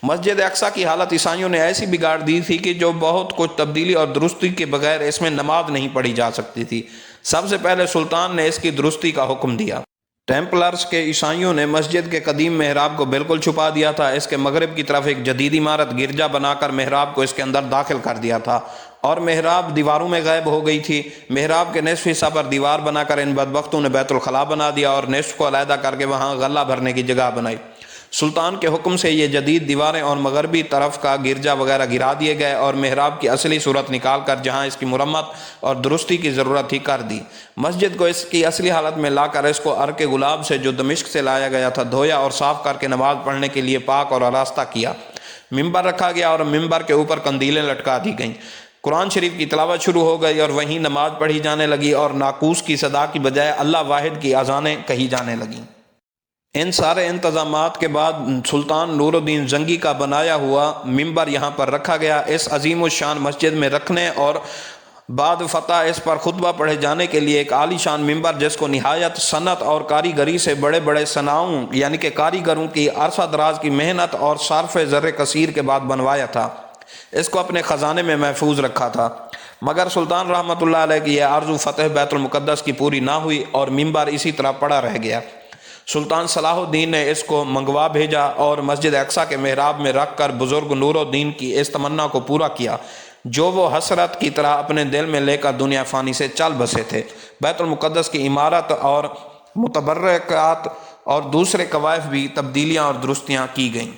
مسجد اقصیٰ کی حالت عیسائیوں نے ایسی بگاڑ دی تھی کہ جو بہت کچھ تبدیلی اور درستی کے بغیر اس میں نماز نہیں پڑھی جا سکتی تھی۔ سب سے پہلے سلطان نے اس کی درستی کا حکم دیا۔ ٹیمپلرز کے عیسائیوں نے مسجد کے قدیم محراب کو بالکل چھپا دیا تھا، اس کے مغرب کی طرف ایک جدید عمارت گرجا بنا کر محراب کو اس کے اندر داخل کر دیا تھا، اور محراب دیواروں میں غائب ہو گئی تھی۔ محراب کے نصف حصہ پر دیوار بنا کر ان بدبختوں نے بیت الخلاء بنا دیا، اور نصف کو علیحدہ کر کے وہاں غلہ بھرنے کی جگہ بنائی۔ سلطان کے حکم سے یہ جدید دیواریں اور مغربی طرف کا گرجا وغیرہ گرا دیے گئے اور محراب کی اصلی صورت نکال کر جہاں اس کی مرمت اور درستی کی ضرورت تھی کر دی۔ مسجد کو اس کی اصلی حالت میں لا کر اس کو عرق گلاب سے جو دمشق سے لایا گیا تھا دھویا اور صاف کر کے نماز پڑھنے کے لیے پاک اور آراستہ کیا۔ ممبر رکھا گیا اور ممبر کے اوپر قندیلیں لٹکا دی گئیں۔ قرآن شریف کی تلاوت شروع ہو گئی اور وہیں نماز پڑھی جانے لگی اور ناقوس کی صدا کی بجائے اللہ واحد کی اذانیں کہی جانے لگیں۔ ان سارے انتظامات کے بعد سلطان نور الدین زنگی کا بنایا ہوا ممبر یہاں پر رکھا گیا۔ اس عظیم الشان مسجد میں رکھنے اور بعد فتح اس پر خطبہ پڑھے جانے کے لیے ایک عالی شان ممبر جس کو نہایت صنعت اور کاریگری سے بڑے بڑے صناؤں یعنی کہ کاریگروں کی عرصہ دراز کی محنت اور صرف زر کثیر کے بعد بنوایا تھا، اس کو اپنے خزانے میں محفوظ رکھا تھا۔ مگر سلطان رحمۃ اللہ علیہ کی یہ آرزو فتح بیت المقدس کی پوری نہ ہوئی اور ممبر اسی طرح پڑا رہ گیا۔ سلطان صلاح الدین نے اس کو منگوا بھیجا اور مسجد اقصیٰ کے محراب میں رکھ کر بزرگ نور الدین کی اس تمنا کو پورا کیا جو وہ حسرت کی طرح اپنے دل میں لے کر دنیا فانی سے چل بسے تھے۔ بیت المقدس کی عمارت اور متبرکات اور دوسرے قوائف بھی تبدیلیاں اور درستیاں کی گئیں۔